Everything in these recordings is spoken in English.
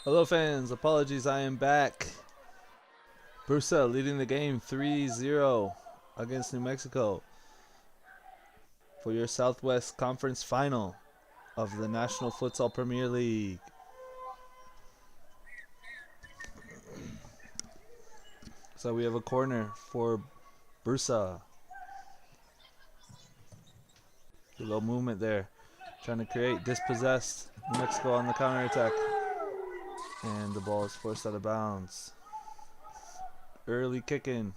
Hello fans, apologies, I am back. Brusa leading the game 3-0 against New Mexico for your Southwest Conference final of the National Futsal Premier League. So we have a corner for Brusa. A little movement there, trying to create dispossessed. New Mexico on the counter attack. And the ball is forced out of bounds. Early kick-in.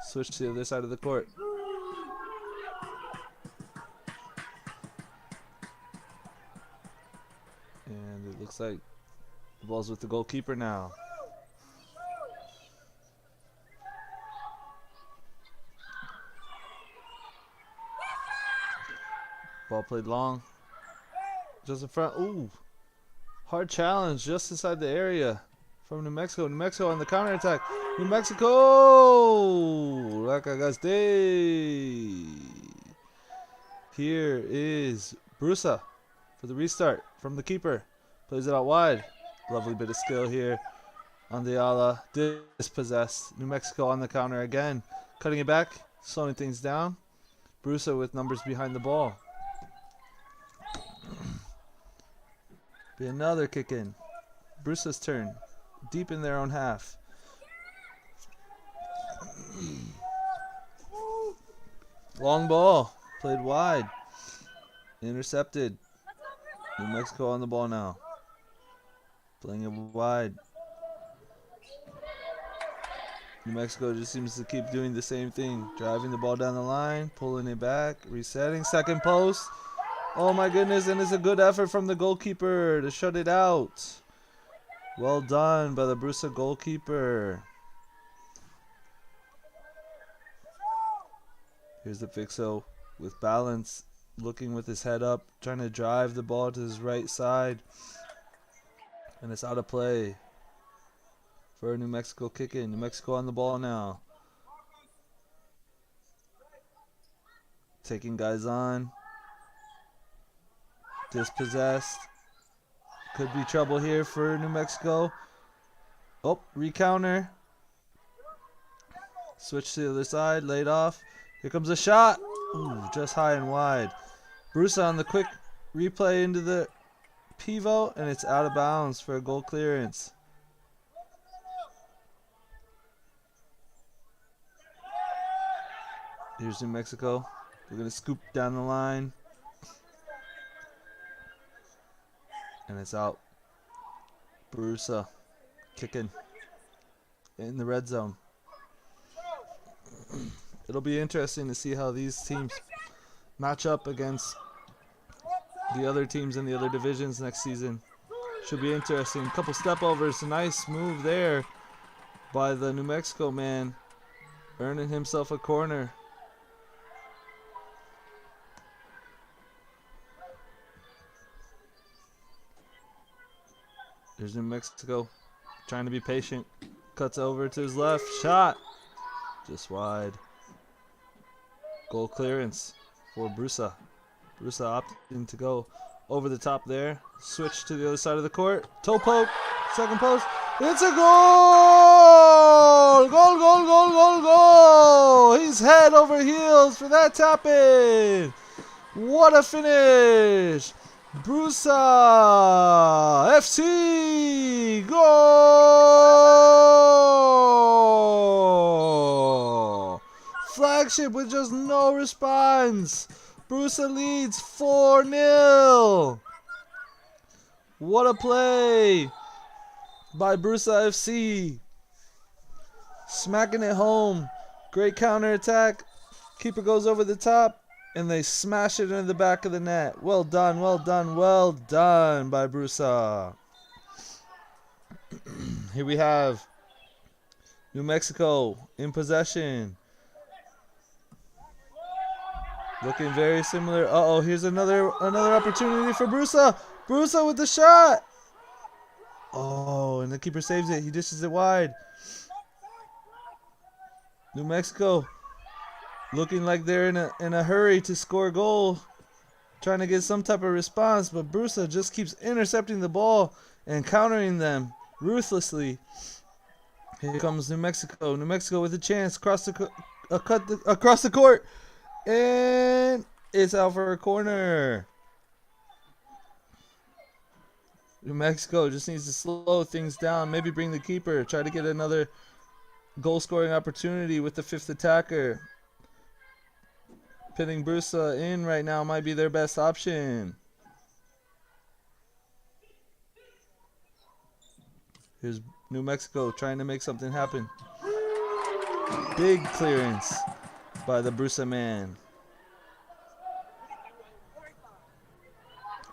Switch to the other side of the court. And it looks like the ball's with the goalkeeper now. Ball played long. Just in front. Ooh. Hard challenge just inside the area from New Mexico. New Mexico on the counter attack. New Mexico! Rakagaste. Here is Brusa for the restart from the keeper. Plays it out wide. Lovely bit of skill here on the ala. Dispossessed. New Mexico on the counter again. Cutting it back. Slowing things down. Brusa with numbers behind the ball. Be another kick in. Brusa's turn. Deep in their own half. Long ball. Played wide. Intercepted. New Mexico on the ball now. Playing it wide. New Mexico just seems to keep doing the same thing. Driving the ball down the line. Pulling it back. Resetting. Second post. Oh my goodness, and it's a good effort from the goalkeeper to shut it out. Well done by the Brusa goalkeeper. Here's the Fixo with balance, looking with his head up, trying to drive the ball to his right side. And it's out of play for a New Mexico kick in. New Mexico on the ball now. Taking guys on. Dispossessed. Could be trouble here for New Mexico. Oh, recounter. Switch to the other side, laid off. Here comes a shot. Ooh, just high and wide. Brusa on the quick replay into the pivot, and it's out of bounds for a goal clearance. Here's New Mexico. They're going to scoop down the line. And it's out. Brusa kicking in the red zone. It'll be interesting to see how these teams match up against the other teams in the other divisions next season. Should be interesting. A couple step overs. A nice move there by the New Mexico man, earning himself a corner. There's New Mexico trying to be patient. Cuts over to his left. Shot. Just wide. Goal clearance for Brusa. Brusa opting to go over the top there. Switch to the other side of the court. Toe poke. Second post. It's a goal! Goal, goal, goal, goal, goal! He's head over heels for that tap in. What a finish! Brusa FC goal! Flagship with just no response. Brusa leads 4-0. What a play by Brusa FC. Smacking it home. Great counter attack. Keeper goes over the top. And they smash it into the back of the net. Well done, well done, well done by Brusa. Here we have New Mexico in possession. Looking very similar. Uh-oh, here's another opportunity for Brusa. Brusa with the shot. Oh, and the keeper saves it. He dishes it wide. New Mexico looking like they're in a hurry to score a goal. trying to get some type of response, but Brusa just keeps intercepting the ball and countering them ruthlessly. Here comes New Mexico. New Mexico with a chance across the court, and it's out for a corner. New Mexico just needs to slow things down, maybe bring the keeper, try to get another goal-scoring opportunity with the fifth attacker. Pitting Brusa in right now might be their best option. Here's New Mexico trying to make something happen. Big clearance by the Brusa man.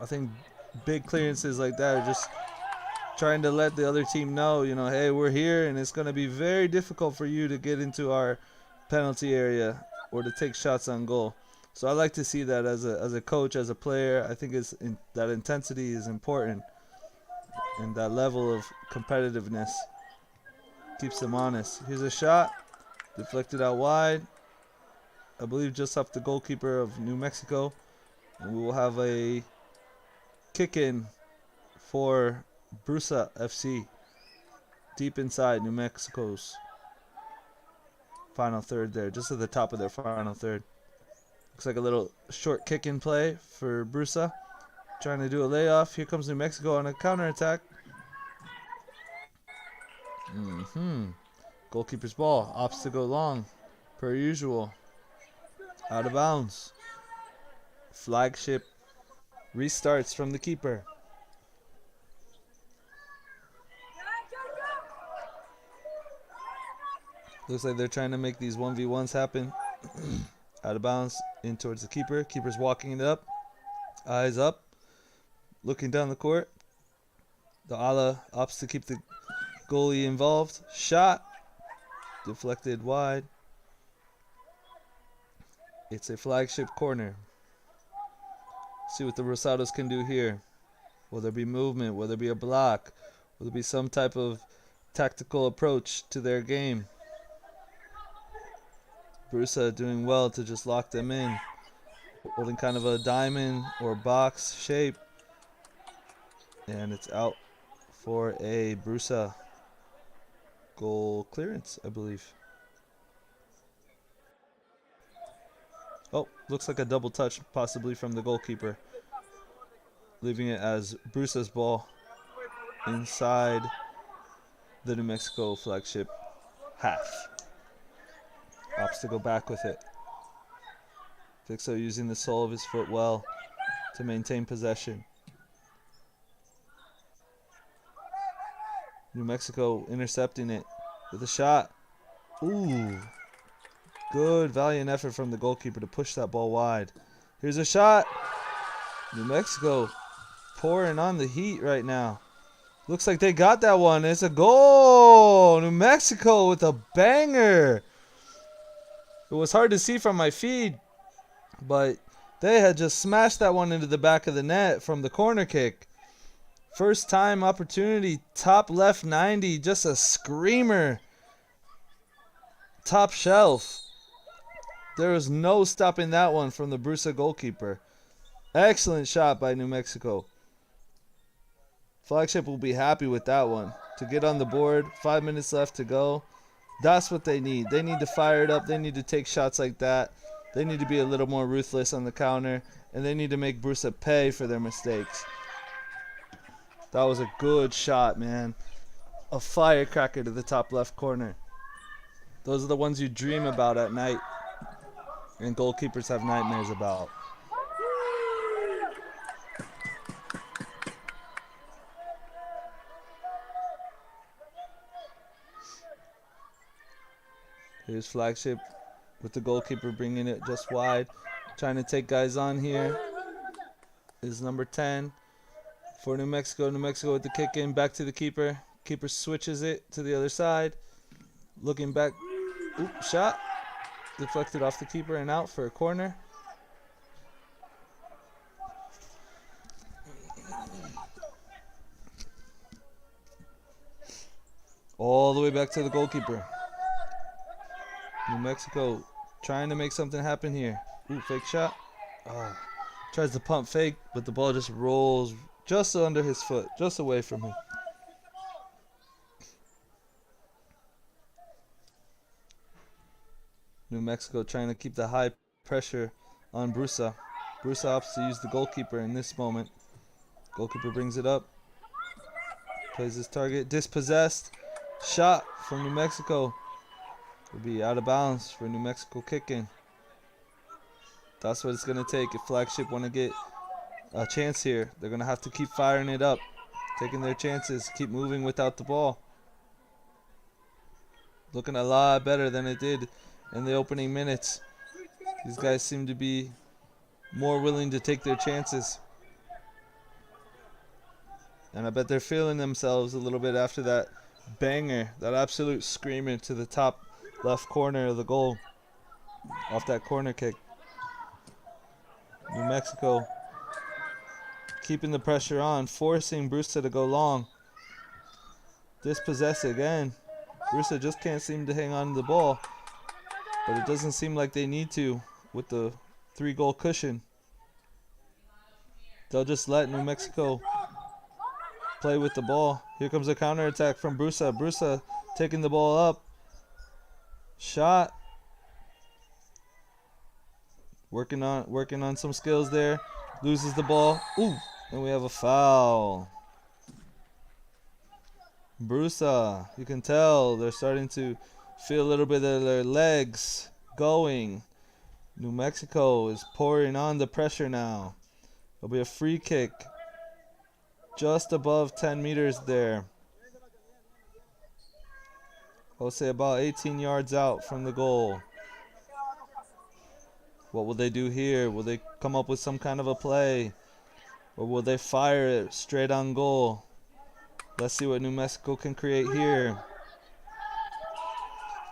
I think big clearances like that are just trying to let the other team know, hey, we're here and it's going to be very difficult for you to get into our penalty area or to take shots on goal. So I like to see that as a coach, as a player. I think that intensity is important, and that level of competitiveness keeps them honest. Here's a shot, deflected out wide, I believe just off the goalkeeper of New Mexico, and we will have a kick-in for Brusa FC, deep inside New Mexico's final third there, just at the top of their final third. Looks like a little short kick-in play for Brusa, trying to do a layoff. Here comes New Mexico on a counterattack. Goalkeeper's ball opts to go long, per usual. Out of bounds. Flagship restarts from the keeper. Looks like they're trying to make these 1v1s happen. Out of bounds, in towards the keeper. Keeper's walking it up. Eyes up. Looking down the court. The Ala opts to keep the goalie involved. Shot. Deflected wide. It's a Flagship corner. See what the Rosados can do here. Will there be movement? Will there be a block? Will there be some type of tactical approach to their game? Brusa doing well to just lock them in. Holding kind of a diamond or box shape. And it's out for a Brusa goal clearance, I believe. Oh, looks like a double touch possibly from the goalkeeper. Leaving it as Brusa's ball inside the New Mexico Flagship half. Opts to go back with it. Fixo using the sole of his foot well to maintain possession. New Mexico intercepting it with a shot. Ooh. Good valiant effort from the goalkeeper to push that ball wide. Here's a shot. New Mexico pouring on the heat right now. Looks like they got that one. It's a goal. New Mexico with a banger. It was hard to see from my feed, but they had just smashed that one into the back of the net from the corner kick. First time opportunity, top left 90, just a screamer. Top shelf. There was no stopping that one from the Brusa goalkeeper. Excellent shot by New Mexico. Flagship will be happy with that one. To get on the board, 5 minutes left to go. That's what they need. They need to fire it up. They need to take shots like that. They need to be a little more ruthless on the counter. And they need to make Brusa pay for their mistakes. That was a good shot, man. A firecracker to the top left corner. Those are the ones you dream about at night. And goalkeepers have nightmares about. Here's Flagship with the goalkeeper bringing it just wide. Trying to take guys on here is number 10 for New Mexico. New Mexico with the kick in, back to the keeper. Keeper switches it to the other side. Looking back. Oop, shot. Deflected off the keeper and out for a corner. All the way back to the goalkeeper. New Mexico trying to make something happen here. Ooh, fake shot. Oh, Tries to pump fake, but the ball just rolls just under his foot, just away from him. New Mexico trying to keep the high pressure on Brusa. Brusa opts to use the goalkeeper in this moment. Goalkeeper brings it up. Plays his target. Dispossessed. Shot from New Mexico. Will be out of bounds for New Mexico kicking. That's what it's going to take if Flagship want to get a chance here. They're going to have to keep firing it up. Taking their chances. Keep moving without the ball. Looking a lot better than it did in the opening minutes. These guys seem to be more willing to take their chances. And I bet they're feeling themselves a little bit after that banger, that absolute screamer to the top left corner of the goal off that corner kick. New Mexico keeping the pressure on, forcing Brusa to go long. Dispossess again. Brusa just can't seem to hang on to the ball, but it doesn't seem like they need to with the 3-goal cushion. They'll just let New Mexico play with the ball. Here comes a counterattack from Brusa. Brusa taking the ball up. Shot. Working on some skills there. Loses the ball. Ooh, and we have a foul. Brusa, you can tell they're starting to feel a little bit of their legs going. New Mexico is pouring on the pressure now. It'll be a free kick just above 10 meters there. I'll say about 18 yards out from the goal. What will they do here? Will they come up with some kind of a play? Or will they fire it straight on goal? Let's see what New Mexico can create here.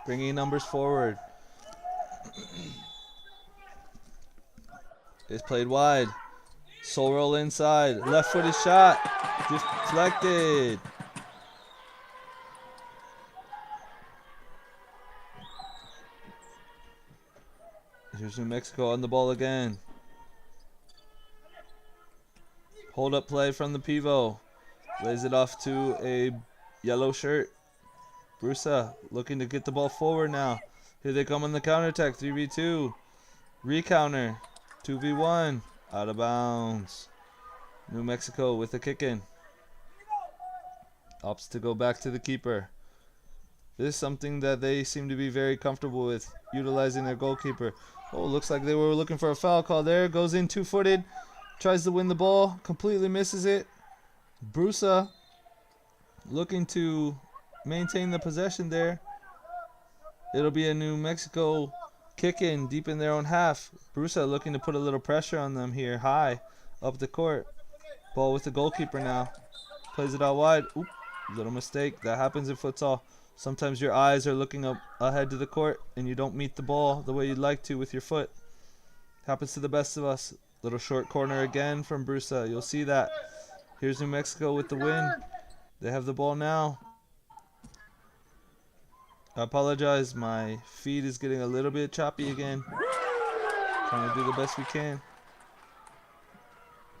Bringing numbers forward. It's played wide. Soul roll inside. Left footed shot. Deflected. Here's New Mexico on the ball again. Hold up play from the pivot. Lays it off to a yellow shirt. Brusa looking to get the ball forward now. Here they come on the counterattack. 3v2. Recounter. 2v1. Out of bounds. New Mexico with the kick in. Opts to go back to the keeper. This is something that they seem to be very comfortable with, utilizing their goalkeeper. Oh, looks like they were looking for a foul call there. Goes in 2-footed. Tries to win the ball. Completely misses it. Brusa looking to maintain the possession there. It'll be a New Mexico kick in deep in their own half. Brusa looking to put a little pressure on them here, high up the court. Ball with the goalkeeper now. Plays it out wide. Oop, little mistake. That happens in futsal. Sometimes your eyes are looking up ahead to the court and you don't meet the ball the way you'd like to with your foot. Happens to the best of us. Little short corner again from Brusa. You'll see that. Here's New Mexico with the win. They have the ball now. I apologize. My feed is getting a little bit choppy again. Trying to do the best we can.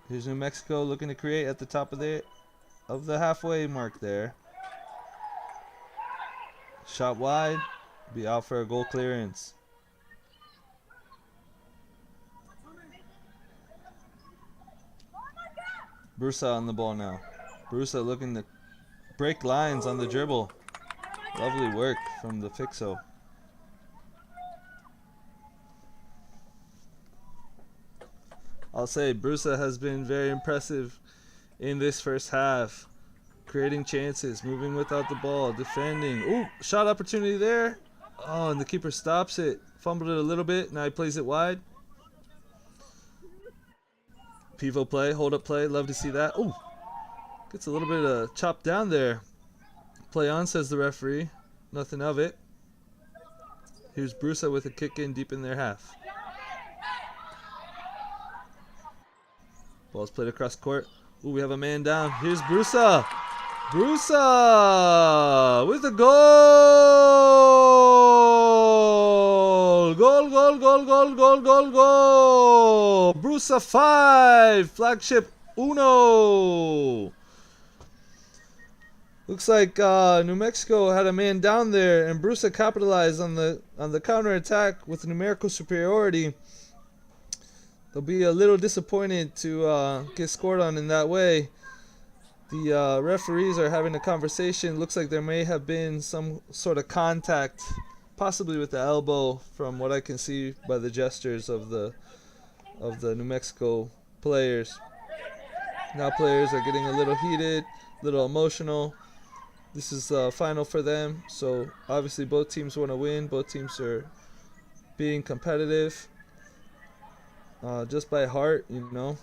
Here's New Mexico looking to create at the top of the halfway mark there. Shot wide. Be out for a goal clearance. Brusa on the ball now. Brusa looking to break lines on the dribble. Lovely work from the Fixo. I'll say Brusa has been very impressive in this first half. Creating chances, moving without the ball, defending. Ooh, shot opportunity there. Oh, and the keeper stops it. Fumbled it a little bit. Now he plays it wide. Pivot play, hold up play. Love to see that. Ooh, gets a little bit of chop down there. Play on, says the referee. Nothing of it. Here's Brusa with a kick in deep in their half. Ball's played across court. Ooh, we have a man down. Here's Brusa. Brusa with a goal! Goal, goal, goal, goal, goal, goal, goal! Brusa 5, Flagship Uno. Looks like New Mexico had a man down there, and Brusa capitalized on the counter attack with numerical superiority. They'll be a little disappointed to get scored on in that way. The referees are having a conversation. Looks like there may have been some sort of contact, possibly with the elbow, from what I can see by the gestures of the New Mexico players. Now players are getting a little heated, a little emotional. This is final for them, so obviously both teams want to win. Both teams are being competitive, just by heart, you know.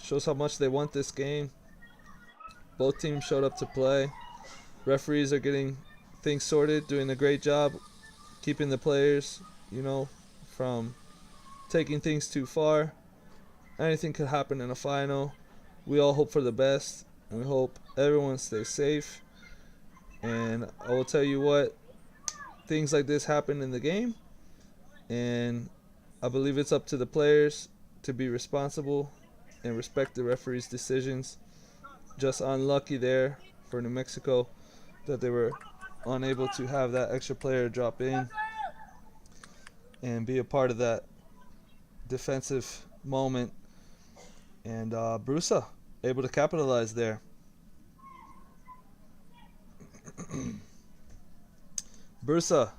Shows how much they want this game. Both teams showed up to play. Referees are getting things sorted, doing a great job keeping the players, you know, from taking things too far. Anything could happen in a final. We all hope for the best, and we hope everyone stays safe. And I will tell you what, things like this happen in the game, and I believe it's up to the players to be responsible and respect the referee's decisions. Just unlucky there for New Mexico that they were unable to have that extra player drop in and be a part of that defensive moment. And Brusa able to capitalize there. Brusa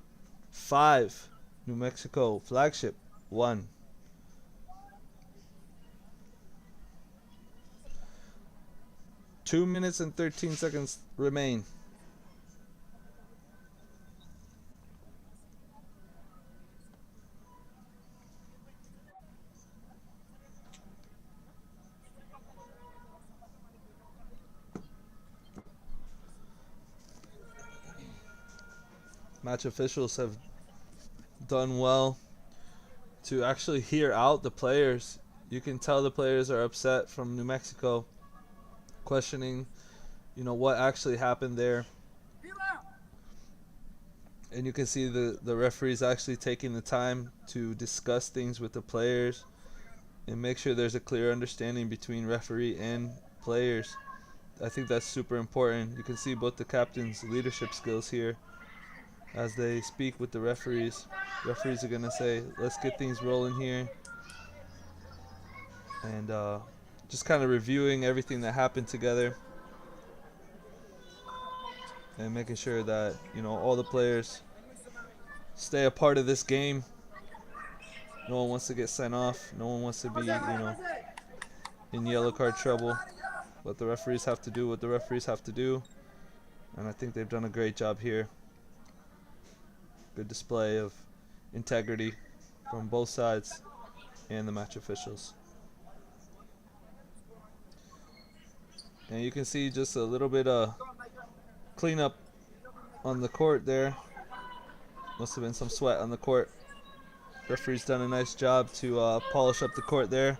5, New Mexico Flagship 1. Two minutes and 13 seconds remain. Match officials have done well to actually hear out the players. You can tell the players are upset from New Mexico, questioning, you know, what actually happened there. And you can see the referees actually taking the time to discuss things with the players and make sure there's a clear understanding between referee and players. I think that's super important. You can see both the captains' leadership skills here as they speak with the referees. Referees are going to say, let's get things rolling here. And just kind of reviewing everything that happened together. And making sure that, you know, all the players stay a part of this game. No one wants to get sent off. No one wants to be, you know, in yellow card trouble. But the referees have to do what the referees have to do. And I think they've done a great job here. Good display of integrity from both sides and the match officials. And you can see just a little bit of cleanup on the court there. Must have been some sweat on the court. Referee's done a nice job to polish up the court there.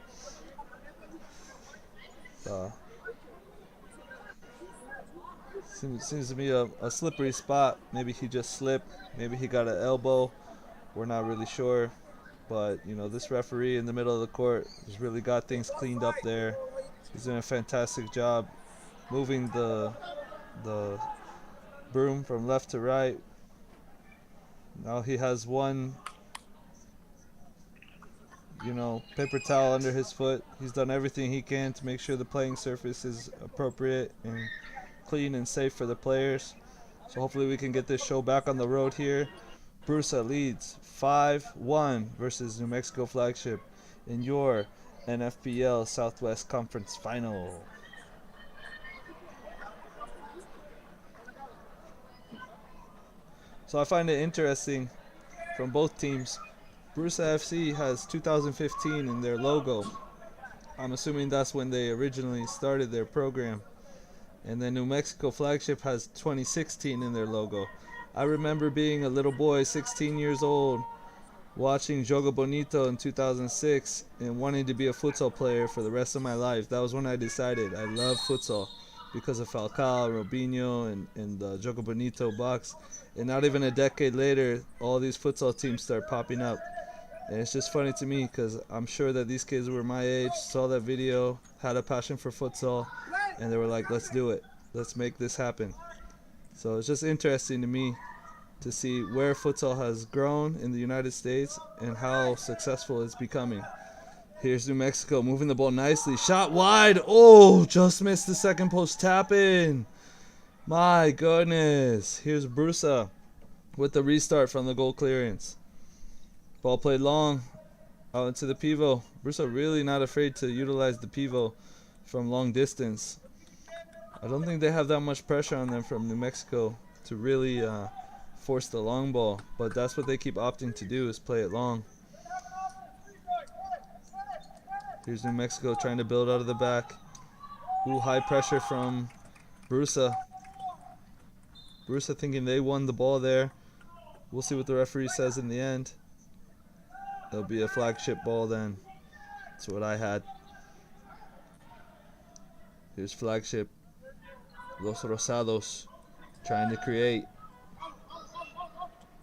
Seems to be a slippery spot. Maybe he just slipped. Maybe he got an elbow. We're not really sure. But, you know, this referee in the middle of the court has really got things cleaned up there. He's doing a fantastic job moving the broom from left to right. Now he has one, you know, paper towel under his foot. He's done everything he can to make sure the playing surface is appropriate and clean and safe for the players. So hopefully we can get this show back on the road here. Brusa leads 5-1 versus New Mexico Flagship in your NFPL Southwest Conference Final. So I find it interesting from both teams. Brusa FC has 2015 in their logo. I'm assuming that's when they originally started their program. And then New Mexico Flagship has 2016 in their logo. I remember being a little boy, 16 years old, watching Jogo Bonito in 2006 and wanting to be a futsal player for the rest of my life. That was when I decided I love futsal because of Falcao, Robinho, and the Jogo Bonito box. And not even a decade later, all these futsal teams start popping up. And it's just funny to me because I'm sure that these kids were my age, saw that video, had a passion for futsal, and they were like, let's do it. Let's make this happen. So it's just interesting to me to see where futsal has grown in the United States and how successful it's becoming. Here's New Mexico moving the ball nicely. Shot wide. Oh, just missed the second post tap in. My goodness. Here's Brusa with the restart from the goal clearance. Ball played long out into the pivot. Brusa really not afraid to utilize the pivot from long distance. I don't think they have that much pressure on them from New Mexico to really force the long ball, but that's what they keep opting to do, is play it long. Here's New Mexico trying to build out of the back. Ooh, high pressure from Brusa. Brusa thinking they won the ball there. We'll see what the referee says in the end. It'll be a flagship ball then. That's what I had. Here's Flagship. Los Rosados trying to create.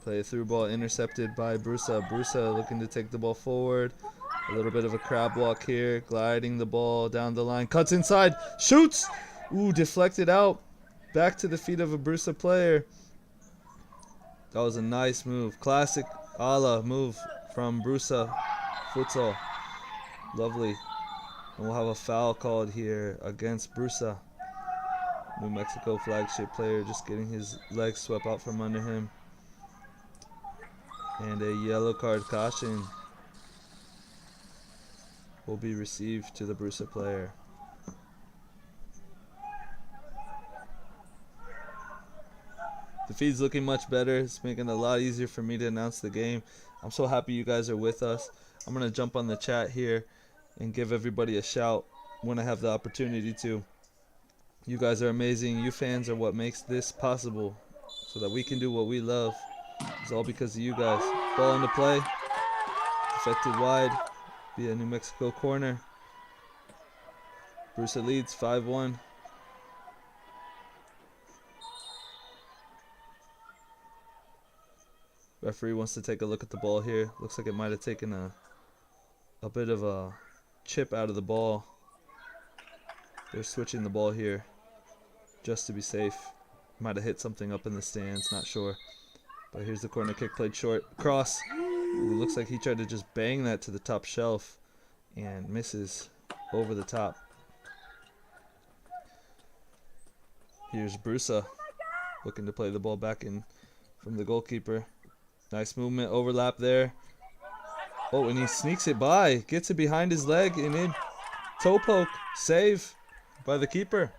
Play a through ball intercepted by Brusa. Brusa looking to take the ball forward. A little bit of a crab walk here. Gliding the ball down the line. Cuts inside. Shoots! Ooh, deflected out. Back to the feet of a Brusa player. That was a nice move. Classic ala move from Brusa Futsal. Lovely. And we'll have a foul called here against Brusa. New Mexico Flagship player just getting his legs swept out from under him. And a yellow card caution will be received to the Brusa player. The feed's looking much better. It's making it a lot easier for me to announce the game. I'm so happy you guys are with us. I'm going to jump on the chat here and give everybody a shout when I have the opportunity to. You guys are amazing. You fans are what makes this possible so that we can do what we love. It's all because of you guys. Ball into play. Deflected wide via New Mexico corner. Brusa leads 5-1. Referee wants to take a look at the ball here. Looks like it might have taken a bit of a chip out of the ball. They're switching the ball here just to be safe. Might have hit something up in the stands, not sure. But here's the corner kick played short. Cross. Ooh, looks like he tried to just bang that to the top shelf and misses over the top. Here's Brusa looking to play the ball back in from the goalkeeper. Nice movement, overlap there. Oh, and he sneaks it by. Gets it behind his leg and in. Toe poke. Save by the keeper.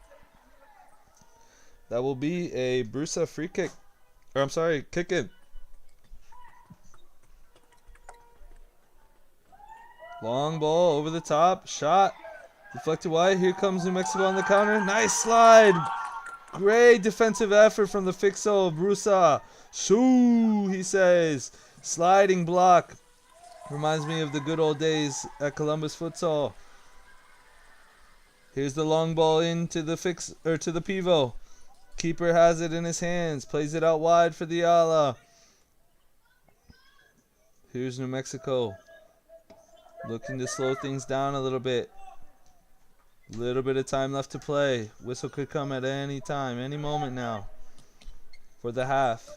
That will be a Brusa free kick. Or I'm sorry, kick in. Long ball over the top. Shot. Deflected wide. Here comes New Mexico on the counter. Nice slide. Great defensive effort from the fixo, Brusa. Shoo, he says. Sliding block. Reminds me of the good old days at Columbus Futsal. Here's the long ball into the to the pivot. Keeper has it in his hands. Plays it out wide for the ala. Here's New Mexico. Looking to slow things down a little bit. Little bit of time left to play. Whistle could come at any time, any moment now. For the half.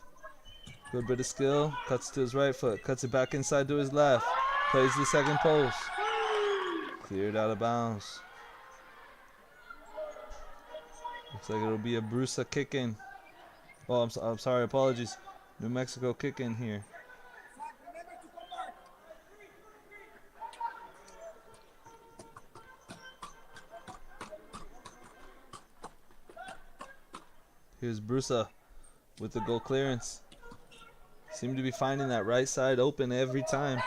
Good bit of skill. Cuts to his right foot. Cuts it back inside to his left. Plays the second post. Cleared out of bounds. Looks like it'll be a Brusa kick in. Oh, I'm sorry. Apologies. New Mexico kick in here. Here's Brusa with the goal clearance. Seem to be finding that right side open every time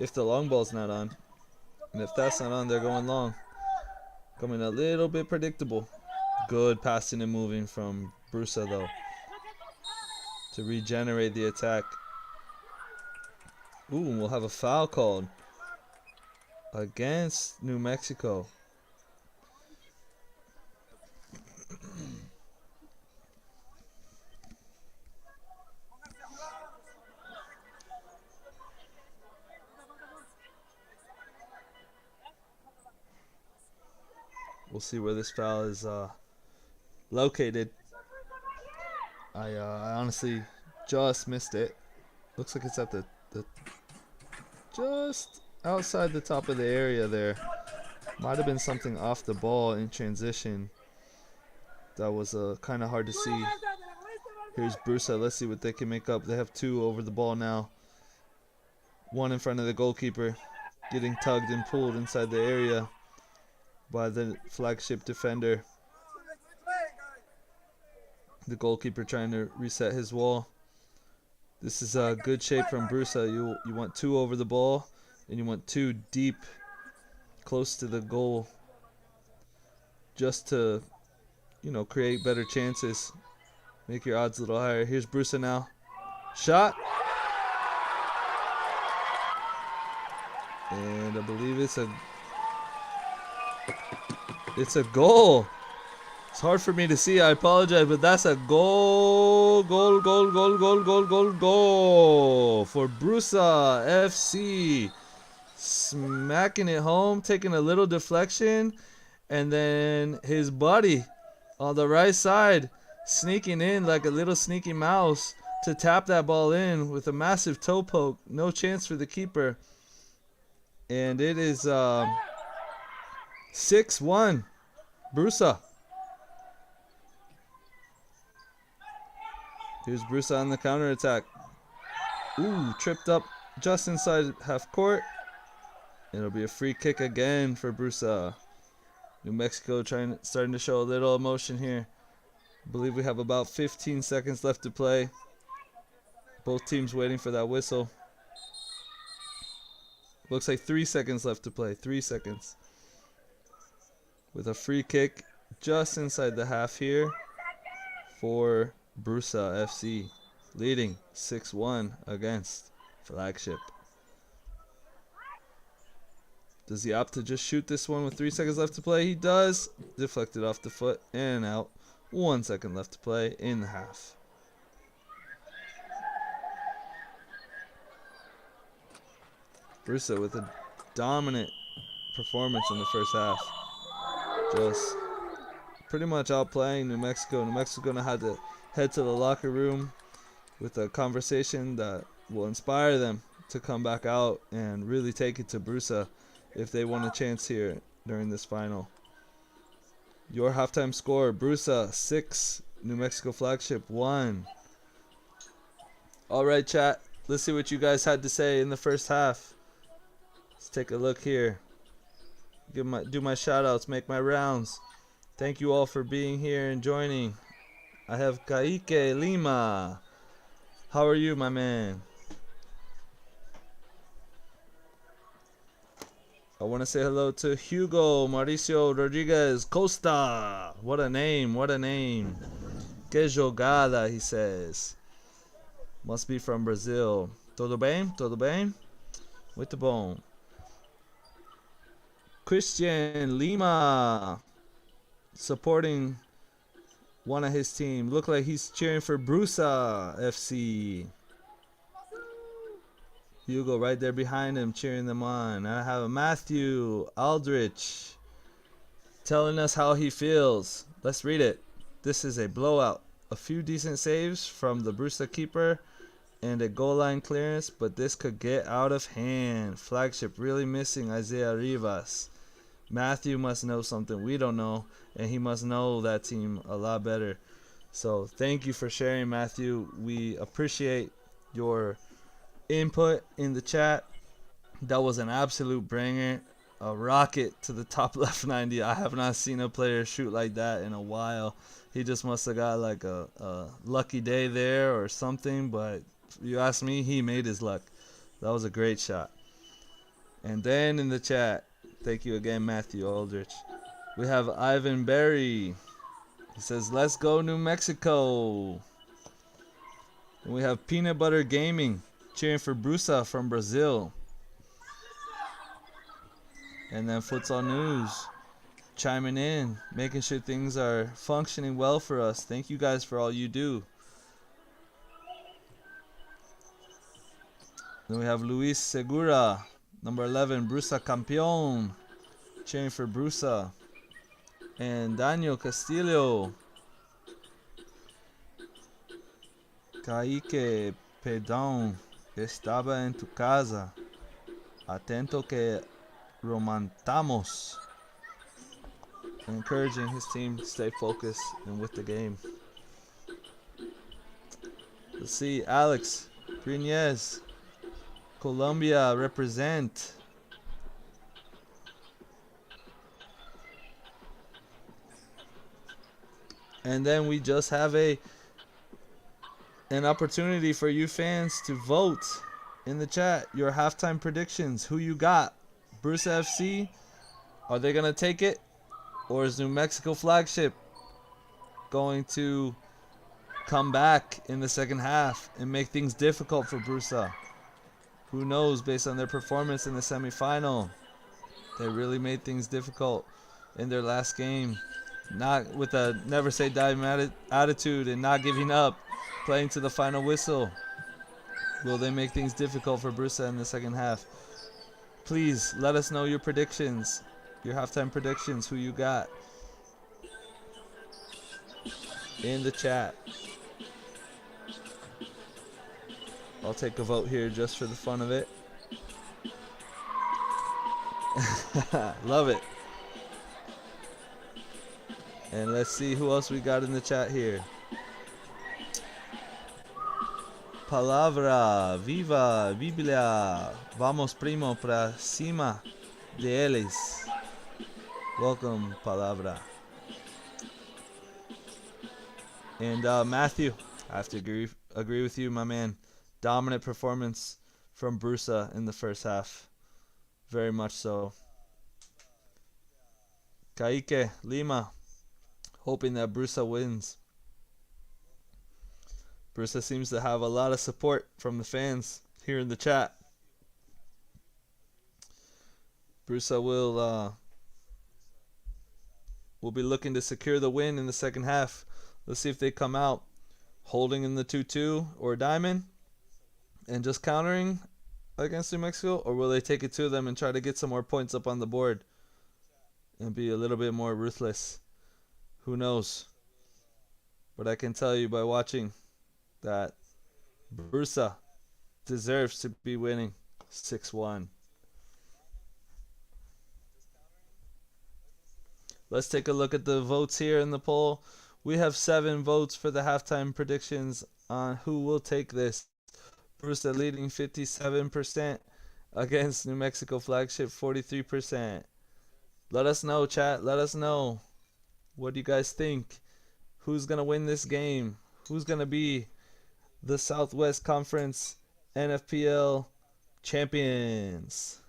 if the long ball's not on. And if that's not on, they're going long. Coming a little bit predictable. Good passing and moving from Brusa though to regenerate the attack. Ooh, we'll have a foul called against New Mexico. We'll see where this foul is located. I honestly just missed it. Looks like it's at the just outside the top of the area there. Might have been something off the ball in transition. That was kind of hard to see. Here's Brusa. Let's see what they can make up. They have 2 over the ball now. 1 in front of the goalkeeper. Getting tugged and pulled inside the area by the Flagship defender. The goalkeeper trying to reset his wall. This is a good shape from Brusa. You want 2 over the ball, and you want 2 deep, close to the goal, just to, create better chances, make your odds a little higher. Here's Brusa now. Shot. And I believe it's a goal. It's hard for me to see. I apologize, but that's a goal for Brusa FC. Smacking it home, taking a little deflection, and then his buddy on the right side sneaking in like a little sneaky mouse to tap that ball in with a massive toe poke. No chance for the keeper. And it is 6-1 Brusa. Here's Brusa on the counter attack. Ooh, tripped up just inside half court. It'll be a free kick again for Brusa. New Mexico starting to show a little emotion here. I believe we have about 15 seconds left to play. Both teams waiting for that whistle. Looks like 3 seconds left to play. 3 seconds. With a free kick just inside the half here for Brusa FC, leading 6-1 against Flagship. Does he opt to just shoot this one with 3 seconds left to play? He does. Deflected off the foot and out. 1 second left to play in the half. Brusa with a dominant performance in the first half. Just pretty much outplaying New Mexico. New Mexico gonna have to head to the locker room with a conversation that will inspire them to come back out and really take it to Brusa if they want a chance here during this final. Your halftime score: Brusa 6, New Mexico Flagship 1. All right, chat. Let's see what you guys had to say in the first half. Let's take a look here. Do my shout outs, make my rounds. Thank you all for being here and joining. I have Kaique Lima. How are you, my man? I want to say hello to Hugo Mauricio Rodriguez Costa. What a name, what a name. Que jogada, he says. Must be from Brazil. Tudo bem? Tudo bem? Muito bom. Christian Lima supporting one of his team. Look like he's cheering for Brusa FC. Hugo right there behind him cheering them on. And I have Matthew Aldrich telling us how he feels. Let's read it. This is a blowout. A few decent saves from the Brusa keeper and a goal line clearance, but this could get out of hand. Flagship really missing Isaiah Rivas. Matthew must know something we don't know, and he must know that team a lot better. So thank you for sharing, Matthew. We appreciate your input in the chat. That was an absolute banger. A rocket to the top left 90. I have not seen a player shoot like that in a while. He just must have got like a lucky day there or something, but if you ask me, he made his luck. That was a great shot. And then in the chat, thank you again, Matthew Aldrich. We have Ivan Berry. He says, let's go New Mexico. And we have Peanut Butter Gaming cheering for Brusa from Brazil. And then Futsal News chiming in, making sure things are functioning well for us. Thank you guys for all you do. Then we have Luis Segura, number 11, Brusa Campeón, cheering for Brusa. And Daniel Castillo. Kaique, perdão, estaba en tu casa. Atento que romantamos. Encouraging his team to stay focused and with the game. Let's see, Alex Brunez, Colombia represent. And then we just have an opportunity for you fans to vote in the chat your halftime predictions. Who you got? Brusa FC? Are they going to take it? Or is New Mexico Flagship going to come back in the second half and make things difficult for Brusa? Who knows, based on their performance in the semifinal. They really made things difficult in their last game. Not with a never say die attitude and not giving up, playing to the final whistle. Will they make things difficult for Brusa in the second half? Please let us know your predictions, your halftime predictions, who you got in the chat. I'll take a vote here just for the fun of it. Love it. And let's see who else we got in the chat here. Palavra, viva, Biblia. Vamos primo pra cima de eles. Welcome, Palavra. And Matthew, I have to agree with you, my man. Dominant performance from Brusa in the first half. Very much so. Kaique Lima, hoping that Brusa wins. Brusa seems to have a lot of support from the fans here in the chat. Brusa will be looking to secure the win in the second half. Let's see if they come out holding in the 2-2 or diamond and just countering against New Mexico, or will they take it to them and try to get some more points up on the board and be a little bit more ruthless? Who knows? But I can tell you by watching that Brusa deserves to be winning 6-1. Let's take a look at the votes here in the poll. We have 7 votes for the halftime predictions on who will take this. Brusa leading 57% against New Mexico Flagship 43%. Let us know, chat. Let us know. What do you guys think? Who's going to win this game? Who's going to be the Southwest Conference NFPL champions?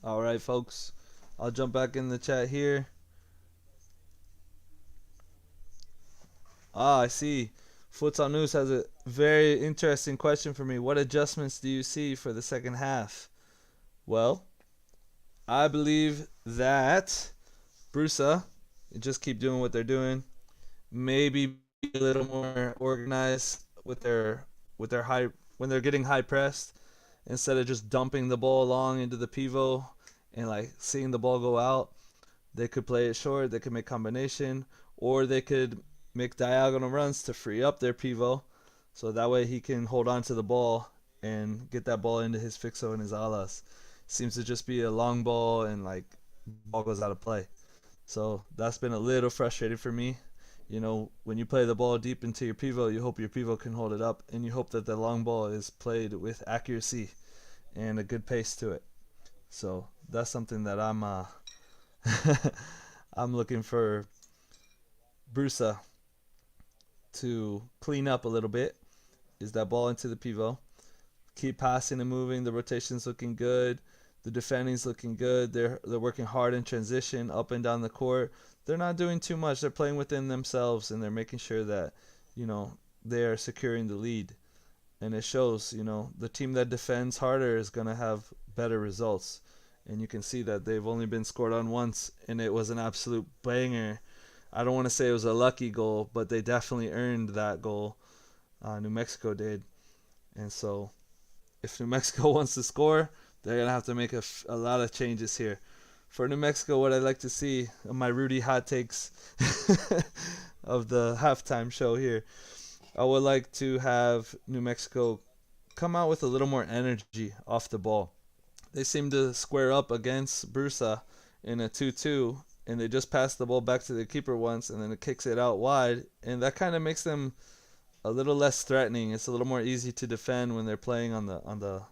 All right, folks. I'll jump back in the chat here. I see. Futsal News has a very interesting question for me. What adjustments do you see for the second half? Well, I believe that Brusa just keep doing what they're doing. Maybe be a little more organized with their high when they're getting high pressed, instead of just dumping the ball along into the pivot and like seeing the ball go out. They could play it short, they could make combination, or they could make diagonal runs to free up their pivot, so that way he can hold on to the ball and get that ball into his fixo and his alas. Seems to just be a long ball and like ball goes out of play. So that's been a little frustrating for me. You know, when you play the ball deep into your pivot, you hope your pivot can hold it up, and you hope that the long ball is played with accuracy and a good pace to it. So that's something that I'm I'm looking for Brusa to clean up a little bit, is that ball into the pivot. Keep passing and moving. The rotation's looking good. The defending's looking good. They're working hard in transition up and down the court. They're not doing too much. They're playing within themselves, and they're making sure that, you know, they are securing the lead. And it shows, you know, the team that defends harder is going to have better results. And you can see that they've only been scored on once, and it was an absolute banger. I don't want to say it was a lucky goal, but they definitely earned that goal. New Mexico did. And so if New Mexico wants to score, they're going to have to make a lot of changes here. For New Mexico, what I'd like to see, my Rudy hot takes of the halftime show here, I would like to have New Mexico come out with a little more energy off the ball. They seem to square up against Brusa in a 2-2, and they just pass the ball back to the keeper once, and then it kicks it out wide, and that kind of makes them a little less threatening. It's a little more easy to defend when they're playing on the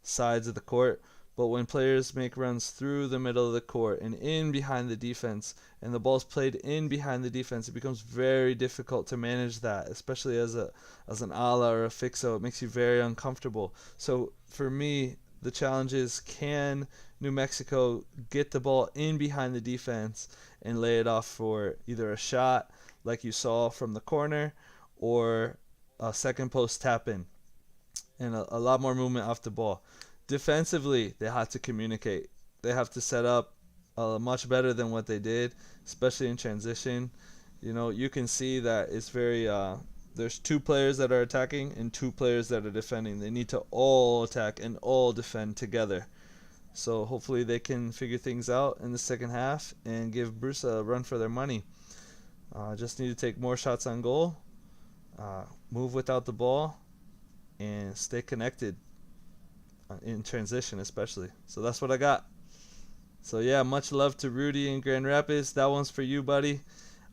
sides of the court. But when players make runs through the middle of the court and in behind the defense, and the ball's played in behind the defense, it becomes very difficult to manage that, especially as an ala or a fixo. It makes you very uncomfortable. So for me, the challenge is, can New Mexico get the ball in behind the defense and lay it off for either a shot like you saw from the corner or a second post tap in, and a lot more movement off the ball. Defensively, they have to communicate. They have to set up much better than what they did, especially in transition. You can see that it's very there's two players that are attacking and two players that are defending. They need to all attack and all defend together. So hopefully they can figure things out in the second half and give Brusa a run for their money. Just need to take more shots on goal, move without the ball, and stay connected in transition especially. So that's what I got. So yeah, much love to Rudy in Grand Rapids. That one's for you, buddy.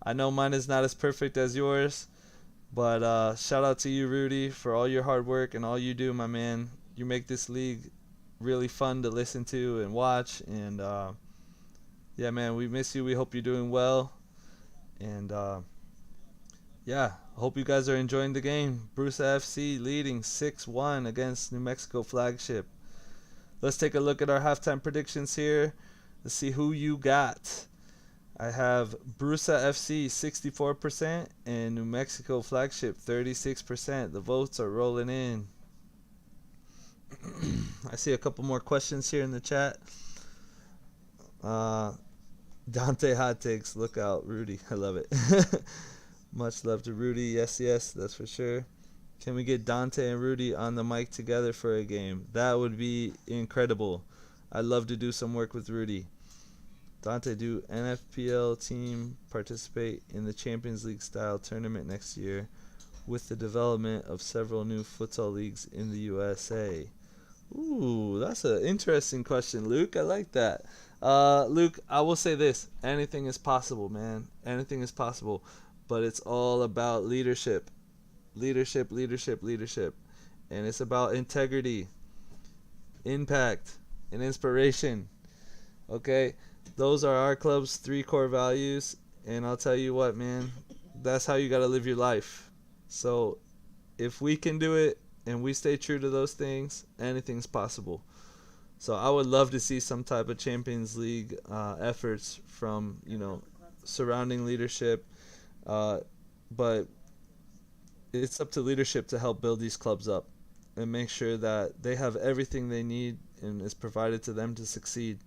I know mine is not as perfect as yours, but shout out to you, Rudy, for all your hard work and all you do, my man. You make this league really fun to listen to and watch, and yeah, man, we miss you. We hope you're doing well, and yeah, hope you guys are enjoying the game. Brusa FC leading 6-1 against New Mexico Flagship. Let's take a look at our halftime predictions here. Let's see who you got. I have Brusa FC 64% and New Mexico Flagship 36%. The votes are rolling in. I see a couple more questions here in the chat. Dante hot takes. Look out, Rudy. I love it. Much love to Rudy. Yes, that's for sure. Can we get Dante and Rudy on the mic together for a game? That would be incredible. I'd love to do some work with Rudy. Dante, do NFPL team participate in the Champions League style tournament next year with the development of several new futsal leagues in the USA? Ooh, that's an interesting question, Luke. I like that. Luke, I will say this. Anything is possible, man. Anything is possible. But it's all about leadership. Leadership. And it's about integrity, impact, and inspiration. Okay? Those are our club's 3 core values. And I'll tell you what, man. That's how you got to live your life. So if we can do it and we stay true to those things, anything's possible. So I would love to see some type of Champions League efforts from, surrounding leadership. But it's up to leadership to help build these clubs up and make sure that they have everything they need and is provided to them to succeed.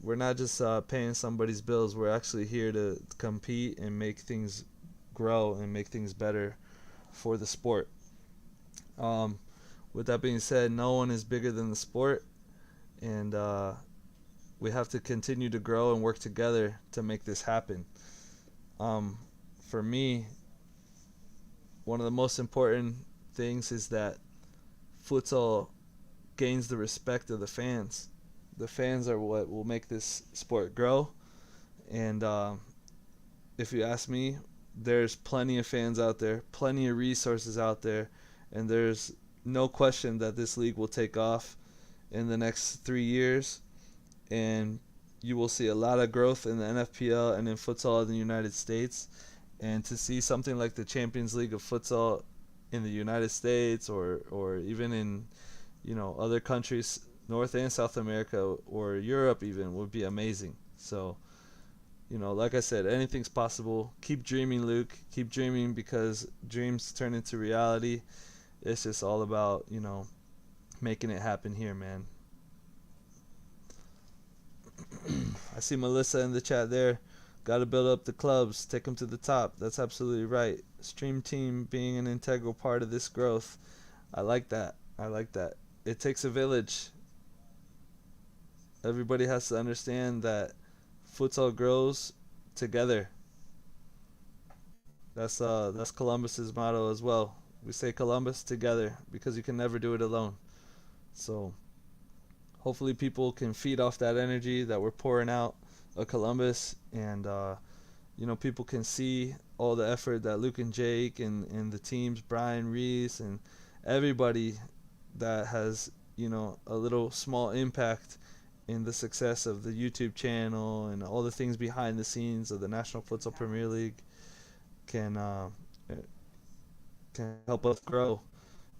We're not just paying somebody's bills. We're actually here to compete and make things grow and make things better for the sport. With that being said, no one is bigger than the sport, and we have to continue to grow and work together to make this happen. For me, one of the most important things is that futsal gains the respect of the fans. The fans are what will make this sport grow, and if you ask me, there's plenty of fans out there, plenty of resources out there, and there's no question that this league will take off in the next 3 years, and you will see a lot of growth in the NFPL and in futsal in the United States. And to see something like the Champions League of futsal in the United States or even in other countries, North and South America or Europe even, would be amazing. So like I said, anything's possible. Keep dreaming, Luke. Keep dreaming, because dreams turn into reality. It's just all about making it happen here, man. I see Melissa in the chat there. Got to build up the clubs, take them to the top. That's absolutely right. Stream team being an integral part of this growth. I like that. I like that. It takes a village. Everybody has to understand that futsal grows together. That's Columbus's motto as well. We say Columbus together because you can never do it alone. So hopefully people can feed off that energy that we're pouring out of Columbus, and people can see all the effort that Luke and Jake and the teams, Brian Reese and everybody that has a little small impact in the success of the YouTube channel and all the things behind the scenes of the National Futsal Premier League can help us grow.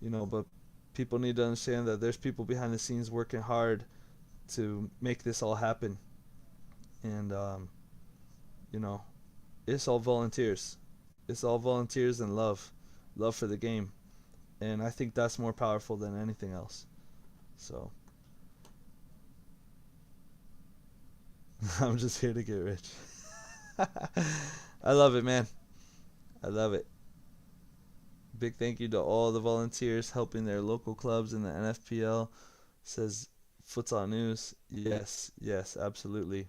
But people need to understand that there's people behind the scenes working hard to make this all happen, and you know, it's all volunteers. It's all volunteers and love for the game, and I think that's more powerful than anything else. So I'm just here to get rich. I love it, man. I love it. Big thank you to all the volunteers helping their local clubs in the NFPL. Says Futsal News. Yes, yes, absolutely.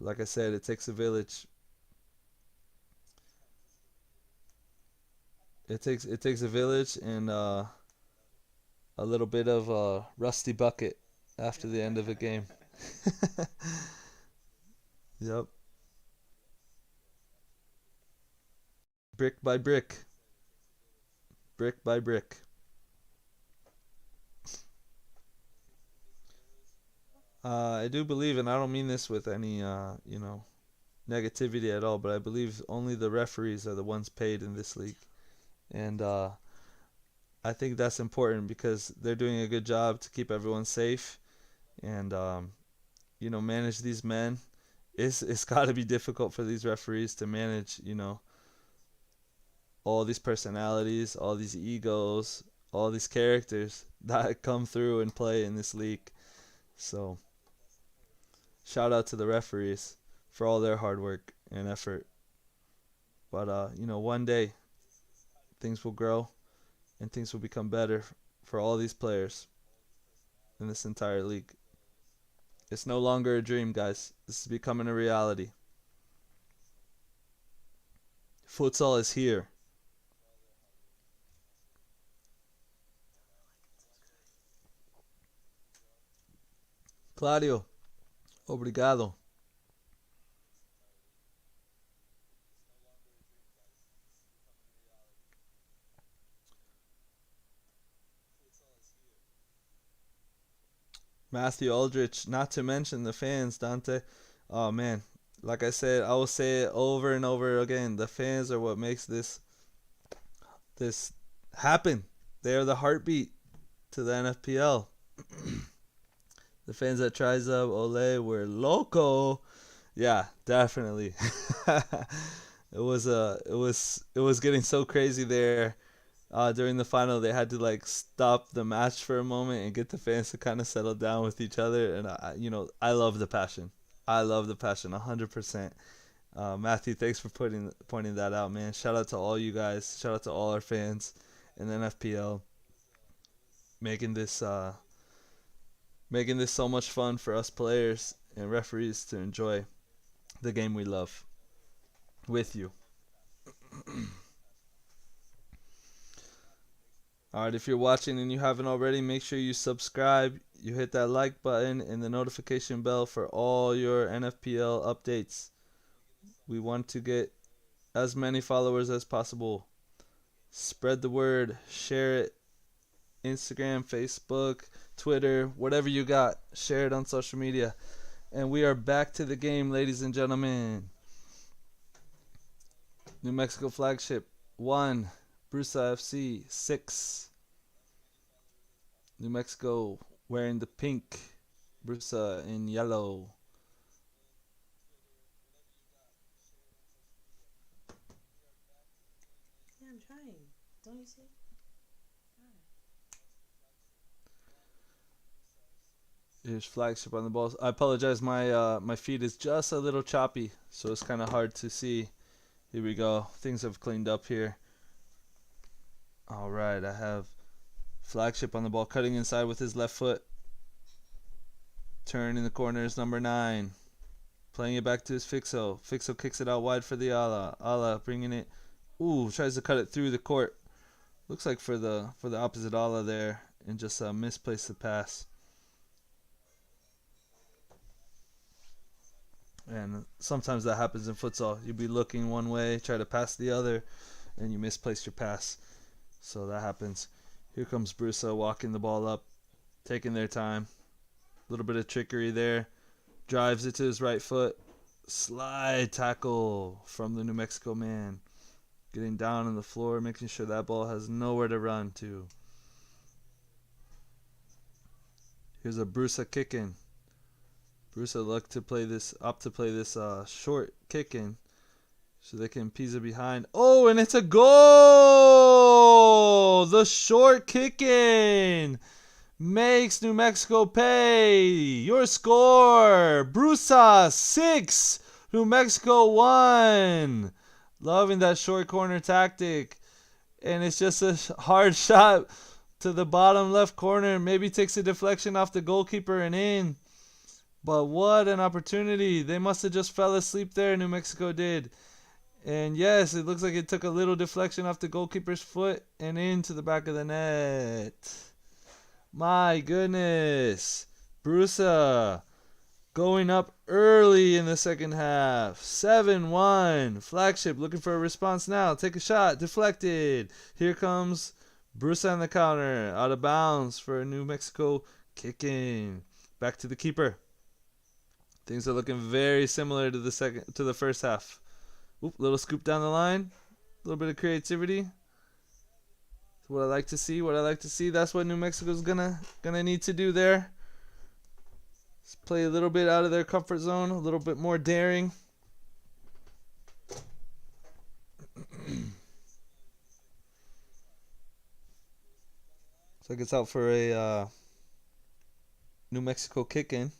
Like I said, it takes a village. It takes a village and a little bit of a rusty bucket after the end of a game. Yep. Brick by brick, brick by brick. I do believe, and I don't mean this with any negativity at all, but I believe only the referees are the ones paid in this league, and I think that's important because they're doing a good job to keep everyone safe and manage these men. It's got to be difficult for these referees to manage all these personalities, all these egos, all these characters that come through and play in this league. So shout out to the referees for all their hard work and effort. But one day things will grow and things will become better for all these players in this entire league. It's no longer a dream, guys. This is becoming a reality. Futsal is here. Claudio, obrigado. Matthew Aldrich, not to mention the fans, Dante. Oh man, like I said, I will say it over and over again. The fans are what makes this happen. They are the heartbeat to the NFPL. The fans at Tries Up, Ole, were loco. Yeah, definitely. It was getting so crazy there. During the final, they had to like stop the match for a moment and get the fans to kind of settle down with each other. And I love the passion. I love the passion, 100%. Matthew, thanks for pointing that out, man. Shout out to all you guys. Shout out to all our fans in the NFPL, making this so much fun for us players and referees to enjoy the game we love with you. Alright, if you're watching and you haven't already, make sure you subscribe, you hit that like button and the notification bell for all your NFPL updates. We want to get as many followers as possible. Spread the word, share it. Instagram, Facebook, Twitter, whatever you got, share it on social media. And we are back to the game, ladies and gentlemen. New Mexico Flagship 1, Brusa FC 6. New Mexico wearing the pink, Brusa in yellow. Yeah, I'm trying. Don't you see? Here's Flagship on the balls. I apologize, my feed is just a little choppy, so it's kind of hard to see. Here we go. Things have cleaned up here. All right, I have Flagship on the ball, cutting inside with his left foot. Turn in the corner is number 9. Playing it back to his Fixo. Fixo kicks it out wide for the Ala. Ala bringing it. Ooh, tries to cut it through the court. Looks like for the opposite Ala there, and just misplaced the pass. And sometimes that happens in futsal. You'll be looking one way, try to pass the other, and you misplace your pass. So that happens. Here comes Brusa walking the ball up, taking their time. A little bit of trickery there. Drives it to his right foot. Slide tackle from the New Mexico man. Getting down on the floor, making sure that ball has nowhere to run to. Here's a Brusa kick in. Brusa look to play this short kick in, so they can Pisa behind. Oh, and it's a goal! The short kick in makes New Mexico pay. Your score: Brusa 6, New Mexico 1. Loving that short corner tactic, and it's just a hard shot to the bottom left corner. Maybe takes a deflection off the goalkeeper and in. But what an opportunity. They must have just fell asleep there, New Mexico did. And yes, it looks like it took a little deflection off the goalkeeper's foot and into the back of the net. My goodness. Brusa going up early in the second half. 7-1. Flagship looking for a response now. Take a shot. Deflected. Here comes Brusa on the counter. Out of bounds for a New Mexico kicking. Back to the keeper. Things are looking very similar to the first half. Oop, little scoop down the line. A little bit of creativity. What I like to see. That's what New Mexico's gonna need to do there. Let's play a little bit out of their comfort zone, a little bit more daring. So it gets out for a New Mexico kick in.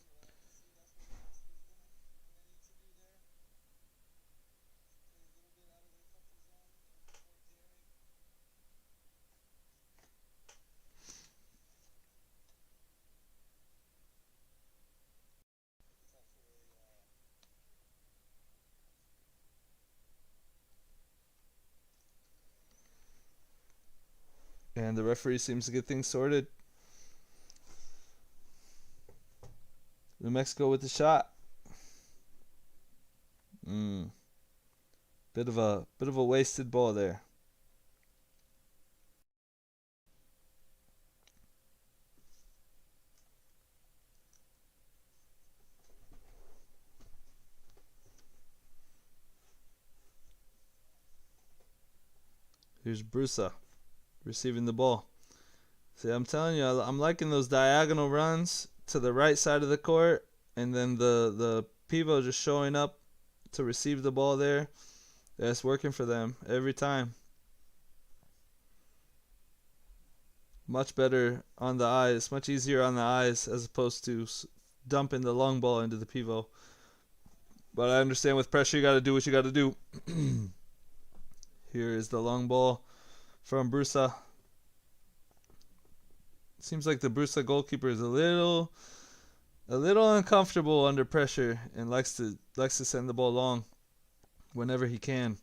And the referee seems to get things sorted. New Mexico with the shot. Bit of a wasted ball there. Here's Brusa receiving the ball. See, I'm telling you, I'm liking those diagonal runs to the right side of the court, and then the pivot just showing up to receive the ball there. That's working for them every time. Much better on the eyes, much easier on the eyes as opposed to dumping the long ball into the pivot. But I understand with pressure, you got to do what you got to do. Here is the long ball from Brusa. Seems like the Brusa goalkeeper is a little uncomfortable under pressure and likes to send the ball long whenever he can.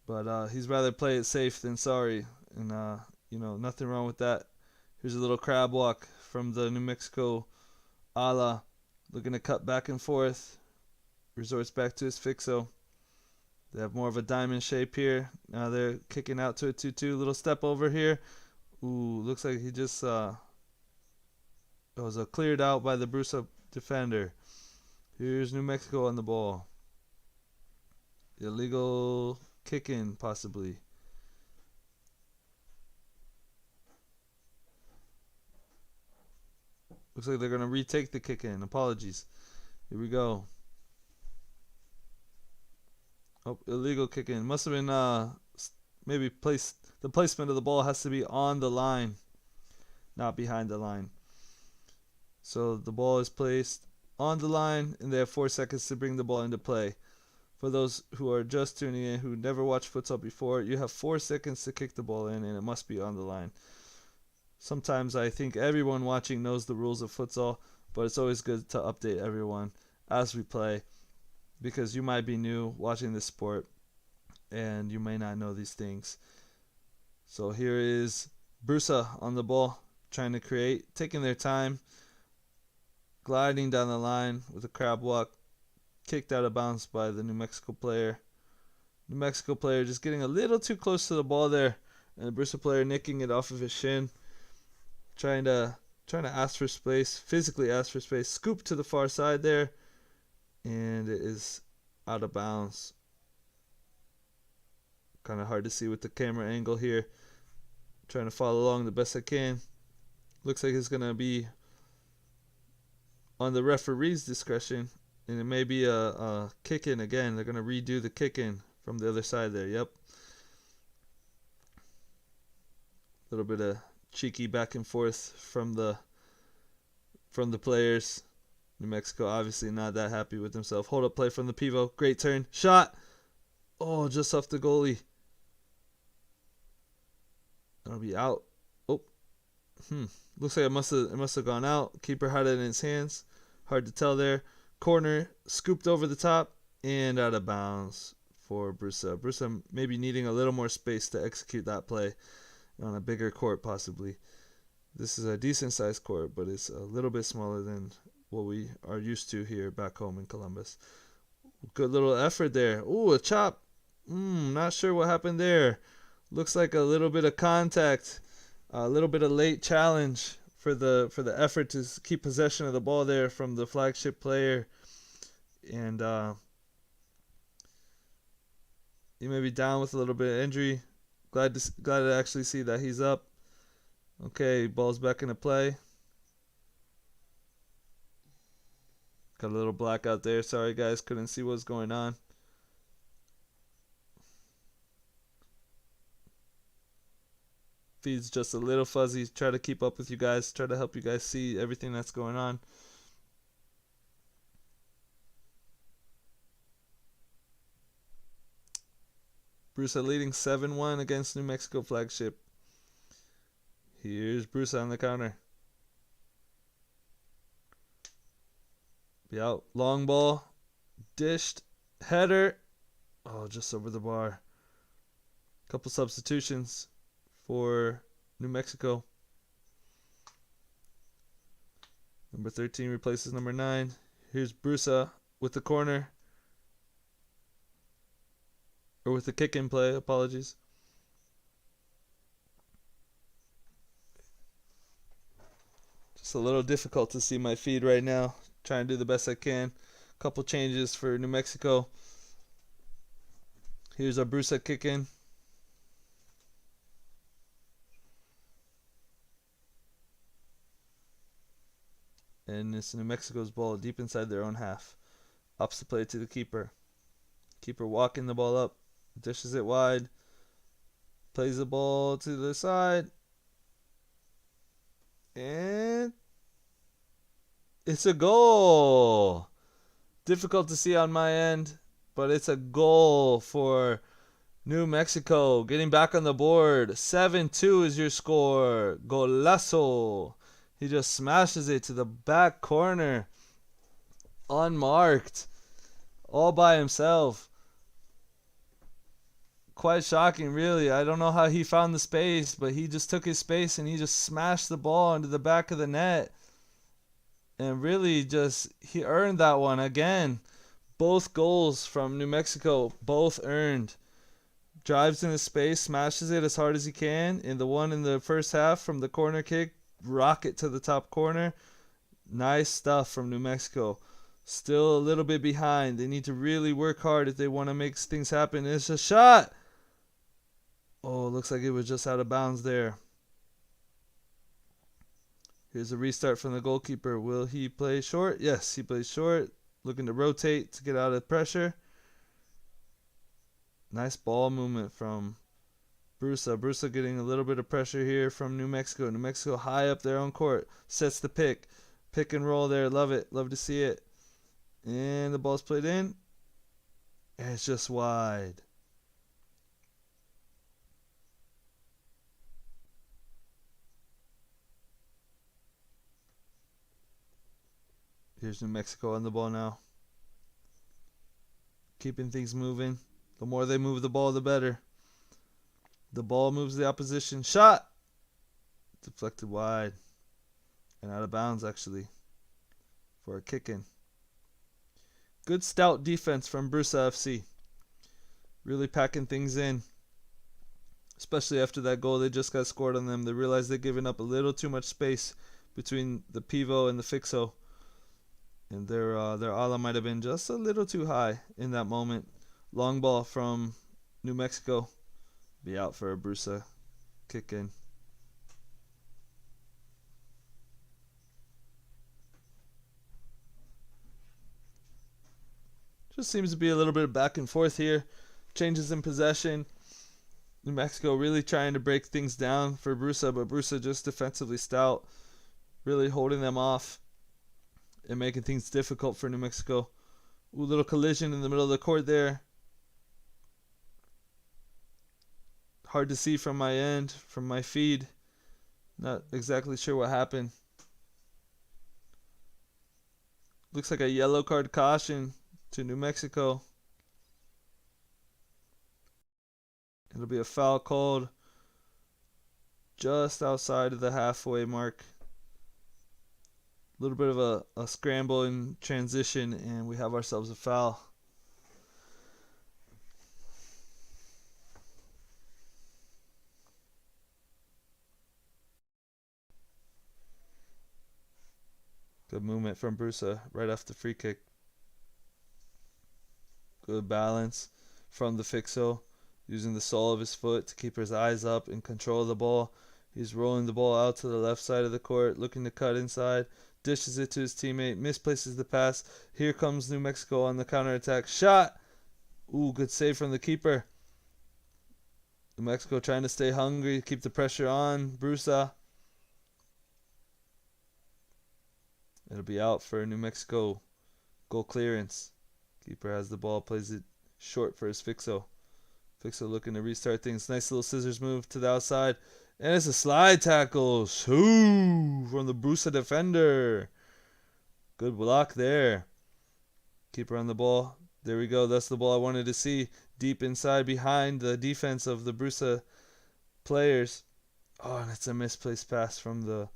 But he's rather play it safe than sorry, and nothing wrong with that. Here's a little crab walk from the New Mexico Ala, looking to cut back and forth. Resorts back to his Fixo. They have more of a diamond shape here. Now they're kicking out to a 2-2. Little step over here. Ooh, looks like he just it was cleared out by the Brusa defender. Here's New Mexico on the ball. Illegal kick-in, possibly. Looks like they're going to retake the kick-in. Apologies. Here we go. Oh, illegal kick-in. Must have been maybe the placement of the ball has to be on the line, not behind the line. So the ball is placed on the line, and they have 4 seconds to bring the ball into play. For those who are just tuning in, who never watched futsal before, you have 4 seconds to kick the ball in, and it must be on the line. Sometimes I think everyone watching knows the rules of futsal, but it's always good to update everyone as we play because you might be new watching this sport and you may not know these things. So here is Brusa on the ball, trying to create, taking their time, gliding down the line with a crab walk, kicked out of bounds by the New Mexico player. New Mexico player just getting a little too close to the ball there, and the Brusa player nicking it off of his shin, trying to ask for space, physically ask for space, scoop to the far side there, and it is out of bounds. Kind of hard to see with the camera angle here. Trying to follow along the best I can. Looks like it's going to be on the referee's discretion, and it may be a kick-in again. They're going to redo the kick-in from the other side there. Yep. A little bit of cheeky back and forth from the players. New Mexico obviously not that happy with himself. Hold up play from the pivot. Great turn. Shot. Oh, just off the goalie. That'll be out. Oh. Looks like it must have gone out. Keeper had it in his hands. Hard to tell there. Corner scooped over the top and out of bounds for Brusa. Brusa maybe needing a little more space to execute that play on a bigger court possibly. This is a decent sized court, but it's a little bit smaller than what we are used to here back home in Columbus. Good little effort there. Ooh, a chop. Not sure what happened there. Looks like a little bit of contact, a little bit of late challenge for the effort to keep possession of the ball there from the Flagship player, and he may be down with a little bit of injury. Glad to actually see that he's up. Okay, ball's back into play. Got a little blackout there. Sorry guys, couldn't see what was going on. Feed's just a little fuzzy. Try to keep up with you guys. Try to help you guys see everything that's going on. Brusa leading 7-1 against New Mexico Flagship. Here's Brusa on the counter. Be out. Long ball. Dished. Header. Oh, just over the bar. Couple substitutions for New Mexico. Number 13 replaces number 9. Here's Brusa with the corner. Or with the kick-in play, apologies. Just a little difficult to see my feed right now. Trying to do the best I can. Couple changes for New Mexico. Here's our Brusa kick-in. And it's New Mexico's ball deep inside their own half. Ups the play to the keeper. Keeper walking the ball up. Dishes it wide. Plays the ball to the side. And it's a goal. Difficult to see on my end, but it's a goal for New Mexico. Getting back on the board. 7-2 is your score. Golazo. He just smashes it to the back corner. Unmarked. All by himself. Quite shocking, really. I don't know how he found the space, but he just took his space and he just smashed the ball into the back of the net. And really just, he earned that one again. Both goals from New Mexico, both earned. Drives into space, smashes it as hard as he can. And the one in the first half from the corner kick, rocket to the top corner. Nice stuff from New Mexico. Still a little bit behind. They need to really work hard if they want to make things happen. It's a shot. Oh, looks like it was just out of bounds there. Here's a restart from the goalkeeper. Will he play short? Yes, he plays short. Looking to rotate to get out of pressure. Nice ball movement from Brusa. Brusa getting a little bit of pressure here from New Mexico. New Mexico high up their own court. Sets the pick. Pick and roll there. Love it. Love to see it. And the ball's played in. And it's just wide. Here's New Mexico on the ball now. Keeping things moving. The more they move the ball, the better. The ball moves the opposition. Shot! Deflected wide. And out of bounds, actually, for a kick in. Good stout defense from Brusa FC. Really packing things in. Especially after that goal they just got scored on them. They realized they'd given up a little too much space between the pivot and the fixo. And their ala might have been just a little too high in that moment. Long ball from New Mexico. Be out for a Brusa kick in. Just seems to be a little bit of back and forth here. Changes in possession. New Mexico really trying to break things down for Brusa, but Brusa just defensively stout. Really holding them off and making things difficult for New Mexico. Ooh, little collision in the middle of the court there. Hard to see from my end, from my feed. Not exactly sure what happened. Looks like a yellow card caution to New Mexico. It'll be a foul called just outside of the halfway mark. A little bit of a scramble in transition, and we have ourselves a foul. Good movement from Brusa right off the free kick. Good balance from the fixo, using the sole of his foot to keep his eyes up and control the ball. He's rolling the ball out to the left side of the court, looking to cut inside. Dishes it to his teammate, misplaces the pass. Here comes New Mexico on the counterattack. Shot! Ooh, good save from the keeper. New Mexico trying to stay hungry, keep the pressure on. Brusa. It'll be out for New Mexico. Goal clearance. Keeper has the ball, plays it short for his fixo. Fixo looking to restart things. Nice little scissors move to the outside. And it's a slide tackle. Shoo! From the Brusa defender. Good block there. Keeper on the ball. There we go. That's the ball I wanted to see. Deep inside behind the defense of the Brusa players. Oh, and it's a misplaced pass from the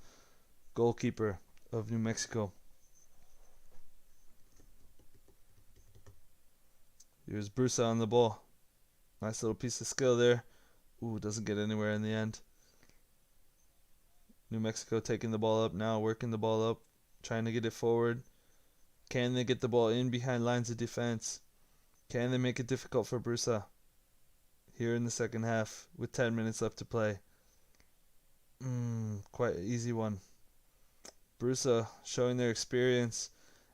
goalkeeper of New Mexico. Here's Brusa on the ball. Nice little piece of skill there. Ooh, doesn't get anywhere in the end. New Mexico taking the ball up now, working the ball up, trying to get it forward. Can they get the ball in behind lines of defense? Can they make it difficult for Brusa here in the second half with 10 minutes left to play? Quite an easy one. Brusa showing their experience,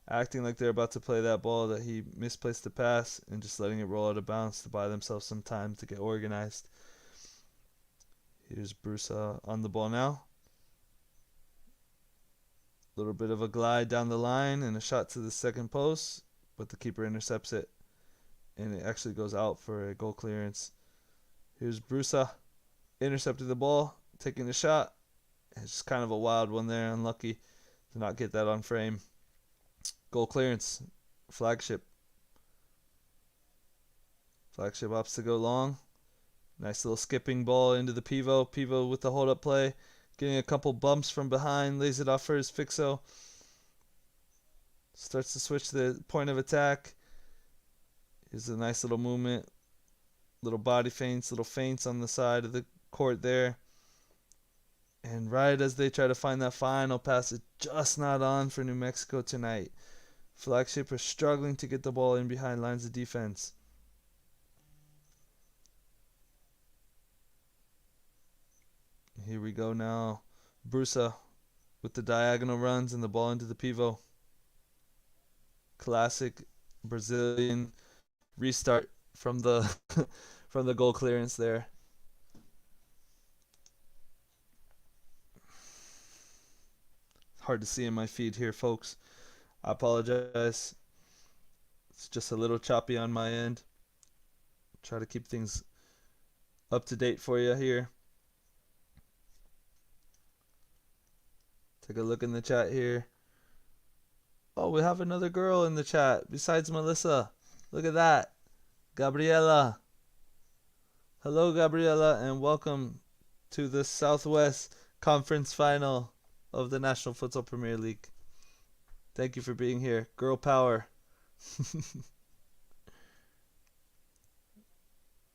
acting like they're about to play that ball that he misplaced the pass and just letting it roll out of bounds to buy themselves some time to get organized. Here's Brusa on the ball now. Little bit of a glide down the line and a shot to the second post, but the keeper intercepts it, and it actually goes out for a goal clearance. Here's Brusa intercepting the ball, taking the shot. It's just kind of a wild one there, unlucky to not get that on frame. Goal clearance, Flagship. Flagship opts to go long. Nice little skipping ball into the pivot. Pivot with the hold up play. Getting a couple bumps from behind. Lays it off for his fixo. Starts to switch the point of attack. Here's a nice little movement. Little body feints, little feints on the side of the court there. And right as they try to find that final pass, it's just not on for New Mexico tonight. Flagship are struggling to get the ball in behind lines of defense. Here we go now. Brusa with the diagonal runs and the ball into the pivot. Classic Brazilian restart from the from the goal clearance there. Hard to see in my feed here, folks. I apologize. It's just a little choppy on my end. Try to keep things up to date for you here. Take a look in the chat here. Oh, we have another girl in the chat besides Melissa. Look at that. Gabriela. Hello, Gabriela, and welcome to the Southwest Conference Final of the National Futsal Premier League. Thank you for being here. Girl power.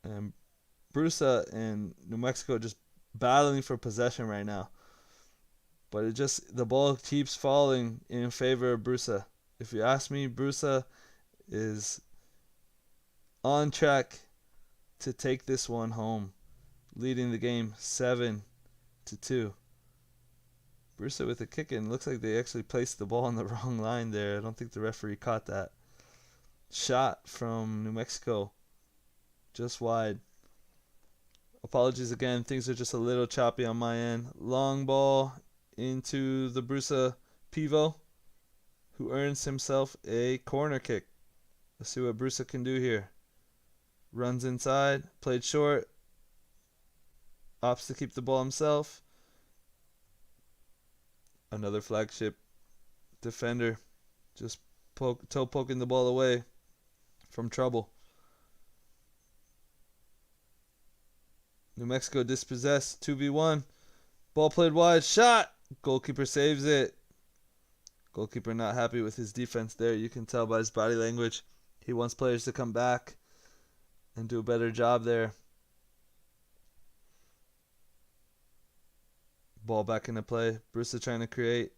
And Brusa in New Mexico just battling for possession right now. But the ball keeps falling in favor of Brusa. If you ask me, Brusa is on track to take this one home, leading the game 7-2. Brusa with a kick in. Looks like they actually placed the ball on the wrong line there. I don't think the referee caught that. Shot from New Mexico, just wide. Apologies again. Things are just a little choppy on my end. Long ball into the Brusa pivot, who earns himself a corner kick. Let's see what Brusa can do here. Runs inside, played short, opts to keep the ball himself. Another Flagship defender just toe poking the ball away from trouble. New Mexico dispossessed, 2v1. Ball played wide, shot! Goalkeeper saves it. Goalkeeper not happy with his defense there. You can tell by his body language. He wants players to come back and do a better job there. Ball back into play. Brusa trying to create.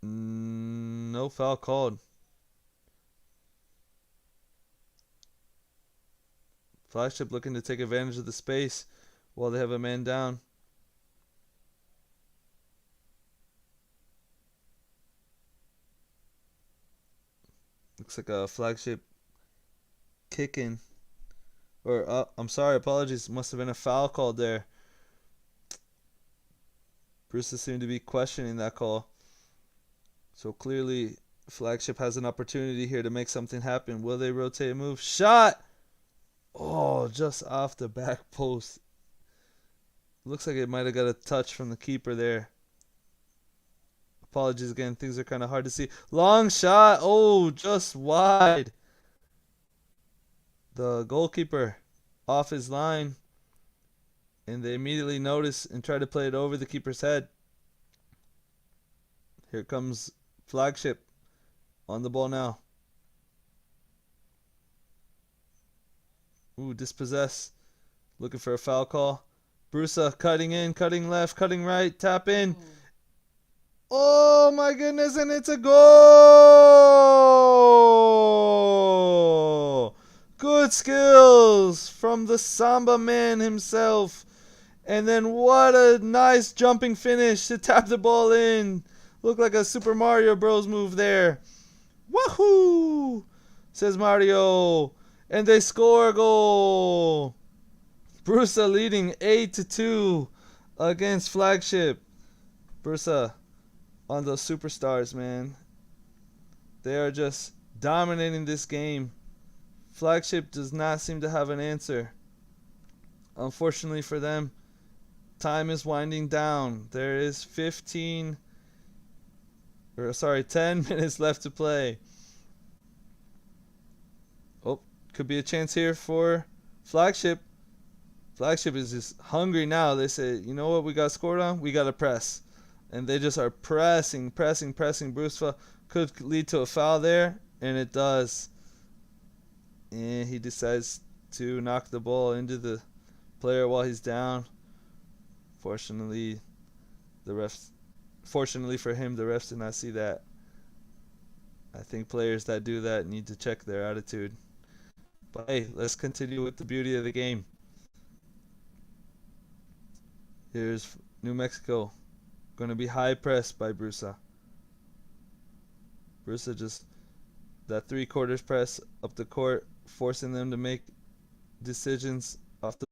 No foul called. Flagship looking to take advantage of the space while they have a man down. Looks like a Flagship kicking. Or, I'm sorry, apologies. Must have been a foul called there. Brusa seemed to be questioning that call. So clearly, Flagship has an opportunity here to make something happen. Will they rotate a move? Shot! Oh, just off the back post. Looks like it might have got a touch from the keeper there. Apologies again. Things are kind of hard to see. Long shot. Oh, just wide. The goalkeeper off his line. And they immediately notice and try to play it over the keeper's head. Here comes Flagship on the ball now. Ooh, dispossess. Looking for a foul call. Brusa cutting in, cutting left, cutting right, tap in. Oh my goodness, and it's a goal! Good skills from the Samba man himself. And then what a nice jumping finish to tap the ball in. Looked like a Super Mario Bros. Move there. Woohoo! Says Mario. And they score a goal. Brusa leading 8-2 against Flagship. Brusa on those superstars, man. They are just dominating this game. Flagship does not seem to have an answer. Unfortunately for them, time is winding down. There is 10 minutes left to play. Oh, could be a chance here for Flagship. Flagship is just hungry now. They say, you know what we got scored on? We got to press. And they just are pressing. Brusa could lead to a foul there, and it does. And he decides to knock the ball into the player while he's down. Fortunately for him, the refs did not see that. I think players that do that need to check their attitude. But hey, let's continue with the beauty of the game. Here's New Mexico. Going to be high pressed by Brusa. Brusa just that 3/4 press up the court, forcing them to make decisions off the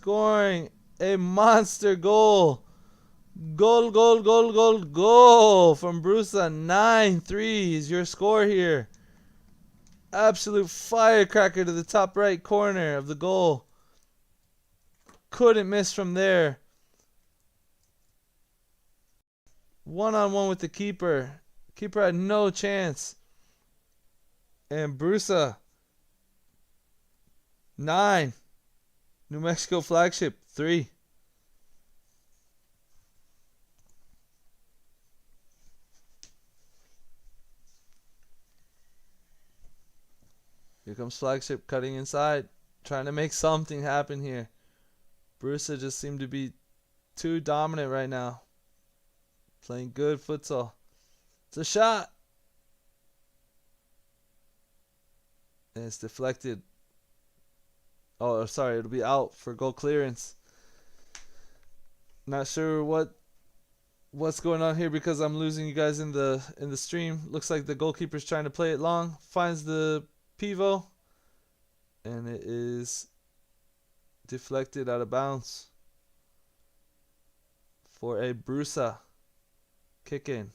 scoring a monster goal. Goal, goal, goal, goal, goal from Brusa. 9-3 is your score here. Absolute firecracker to the top right corner of the goal. Couldn't miss from there. One-on-one with the keeper. Keeper had no chance. And Brusa, 9. New Mexico Flagship, 3. Here comes Flagship cutting inside, trying to make something happen here. Brusa just seemed to be too dominant right now. Playing good futsal. It's a shot. And it's deflected. Oh, sorry, it'll be out for goal clearance. Not sure what's going on here because I'm losing you guys in the stream. Looks like the goalkeeper's trying to play it long. Finds the pivot. And it is deflected out of bounds for a Brusa kick in.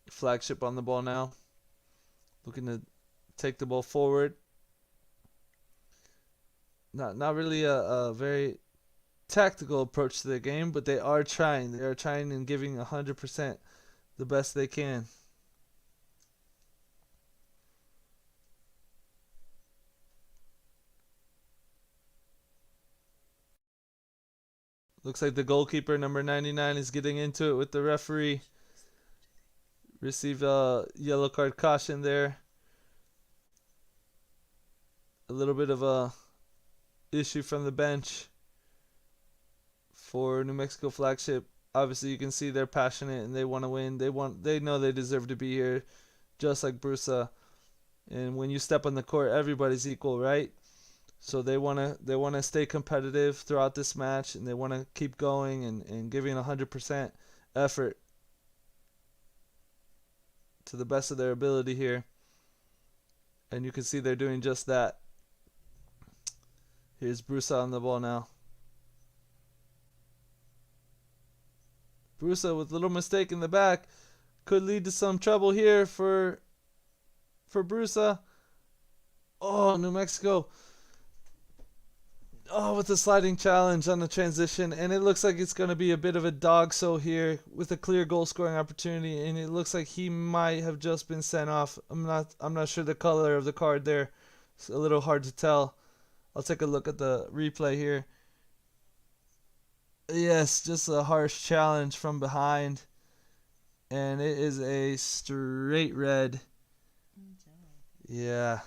Flagship on the ball now. Looking to take the ball forward. Not really a very tactical approach to the game, but they are trying. They are trying and giving 100% the best they can. Looks like the goalkeeper, number 99, is getting into it with the referee. Received a yellow card caution there. A little bit of a issue from the bench for New Mexico Flagship. Obviously, you can see they're passionate and they want to win. They know they deserve to be here, just like Brusa. And when you step on the court, everybody's equal, right? So they wanna stay competitive throughout this match, and they want to keep going and giving 100% effort to the best of their ability here. And you can see they're doing just that. Here's Brusa on the ball now. Brusa with a little mistake in the back could lead to some trouble here for Brusa. Oh, New Mexico. Oh, with the sliding challenge on the transition, and it looks like it's going to be a bit of a dog-so here with a clear goal-scoring opportunity, and it looks like he might have just been sent off. I'm not sure the color of the card there. It's a little hard to tell. I'll take a look at the replay here. Yes, just a harsh challenge from behind, and it is a straight red. Yeah.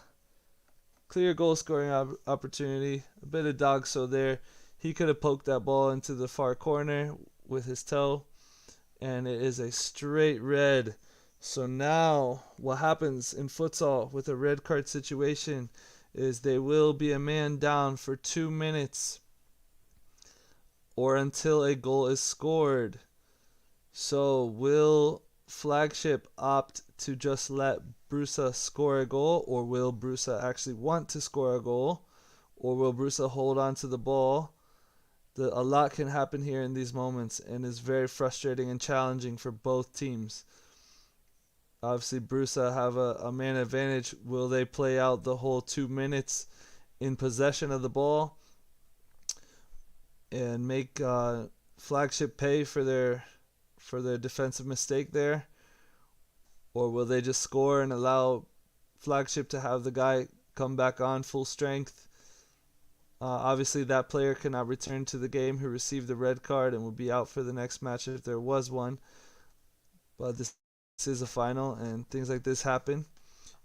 Clear goal scoring opportunity. A bit of dog-so there. He could have poked that ball into the far corner with his toe. And it is a straight red. So now what happens in futsal with a red card situation is they will be a man down for 2 minutes or until a goal is scored. So will Flagship opt to just let Brusa score a goal, or will Brusa actually want to score a goal, or will Brusa hold on to the ball? A lot can happen here in these moments, and is very frustrating and challenging for both teams. Obviously, Brusa have a man advantage. Will they play out the whole 2 minutes in possession of the ball and make Flagship pay for their defensive mistake there? Or will they just score and allow Flagship to have the guy come back on full strength? Obviously, that player cannot return to the game who received the red card and will be out for the next match if there was one. But this is a final, and things like this happen.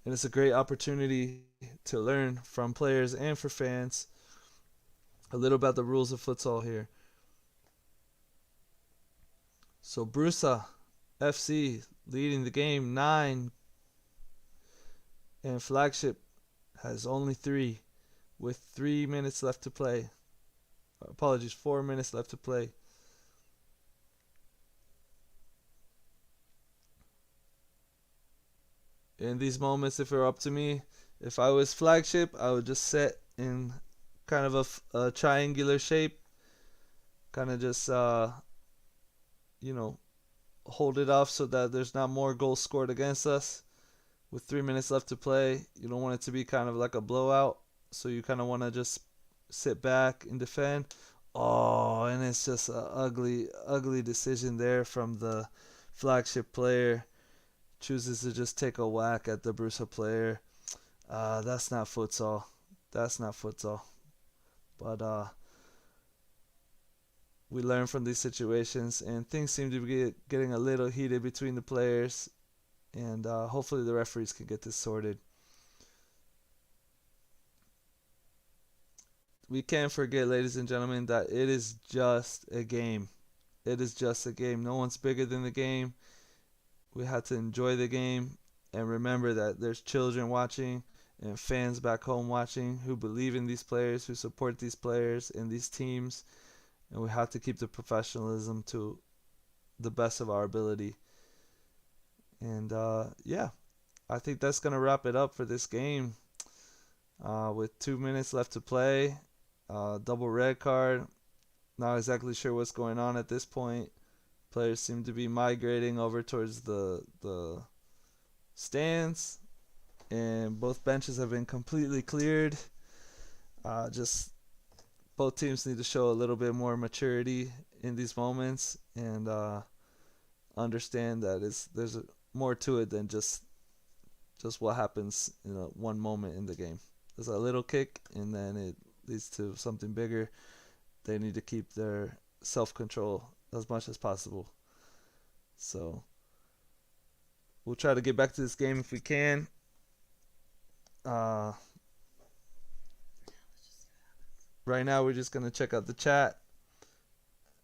And it's a great opportunity to learn from players and for fans a little about the rules of futsal here. So Brusa FC leading the game 9, and Flagship has only 3 with 3 minutes left to play. Apologies, 4 minutes left to play. In these moments, if it were up to me, if I was Flagship, I would just sit in kind of a triangular shape, kind of just you know hold it off so that there's not more goals scored against us. With 3 minutes left to play, you don't want it to be kind of like a blowout, so you kind of want to just sit back and defend. Oh, and it's just an ugly, ugly decision there from the Flagship player. Chooses to just take a whack at the Brusa player. That's not futsal. That's not futsal. But we learn from these situations, and things seem to be getting a little heated between the players, and hopefully the referees can get this sorted. We can't forget, ladies and gentlemen, that it is just a game. It is just a game. No one's bigger than the game. We have to enjoy the game and remember that there's children watching and fans back home watching who believe in these players, who support these players and these teams, and we have to keep the professionalism to the best of our ability. And yeah, I think that's going to wrap it up for this game. With 2 minutes left to play, double red card. Not exactly sure what's going on at this point. Players seem to be migrating over towards the stands, and both benches have been completely cleared. Just both teams need to show a little bit more maturity in these moments and understand that there's more to it than just what happens in one moment in the game. There's a little kick, and then it leads to something bigger. They need to keep their self-control as much as possible. So we'll try to get back to this game if we can. Right now we're just going to check out the chat.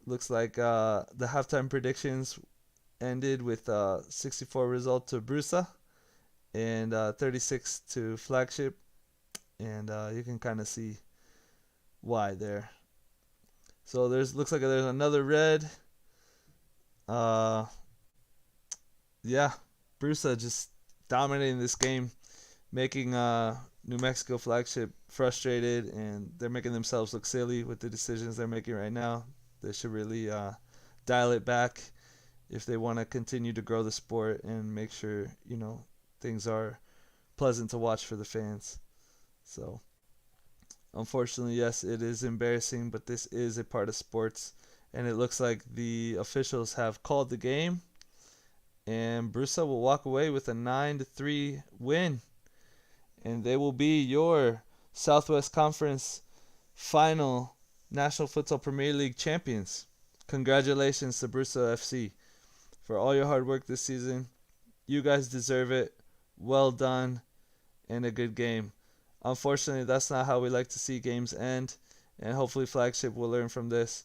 Looks like the halftime predictions ended with 64 result to Brusa and 36 to Flagship. And you can kind of see why there. So looks like there's another red. Yeah, Brusa just dominating this game, making New Mexico Flagship frustrated, and they're making themselves look silly with the decisions they're making right now. They should really dial it back if they want to continue to grow the sport and make sure things are pleasant to watch for the fans. So unfortunately, yes, it is embarrassing, but this is a part of sports, and it looks like the officials have called the game, and Brusa will walk away with a 9-3 win, and they will be your Southwest Conference final National Futsal Premier League champions. Congratulations to Brusa FC for all your hard work this season. You guys deserve it. Well done, and a good game. Unfortunately, that's not how we like to see games end, and hopefully Flagship will learn from this.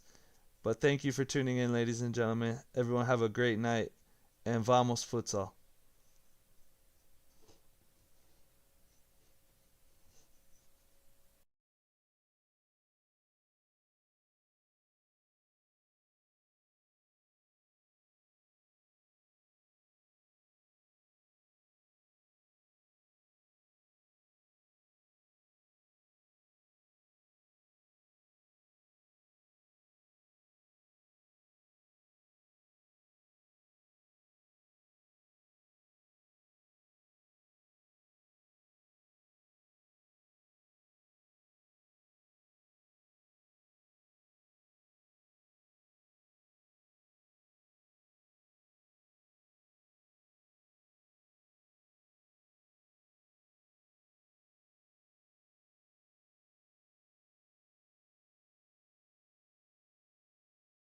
But thank you for tuning in, ladies and gentlemen. Everyone have a great night, and vamos futsal.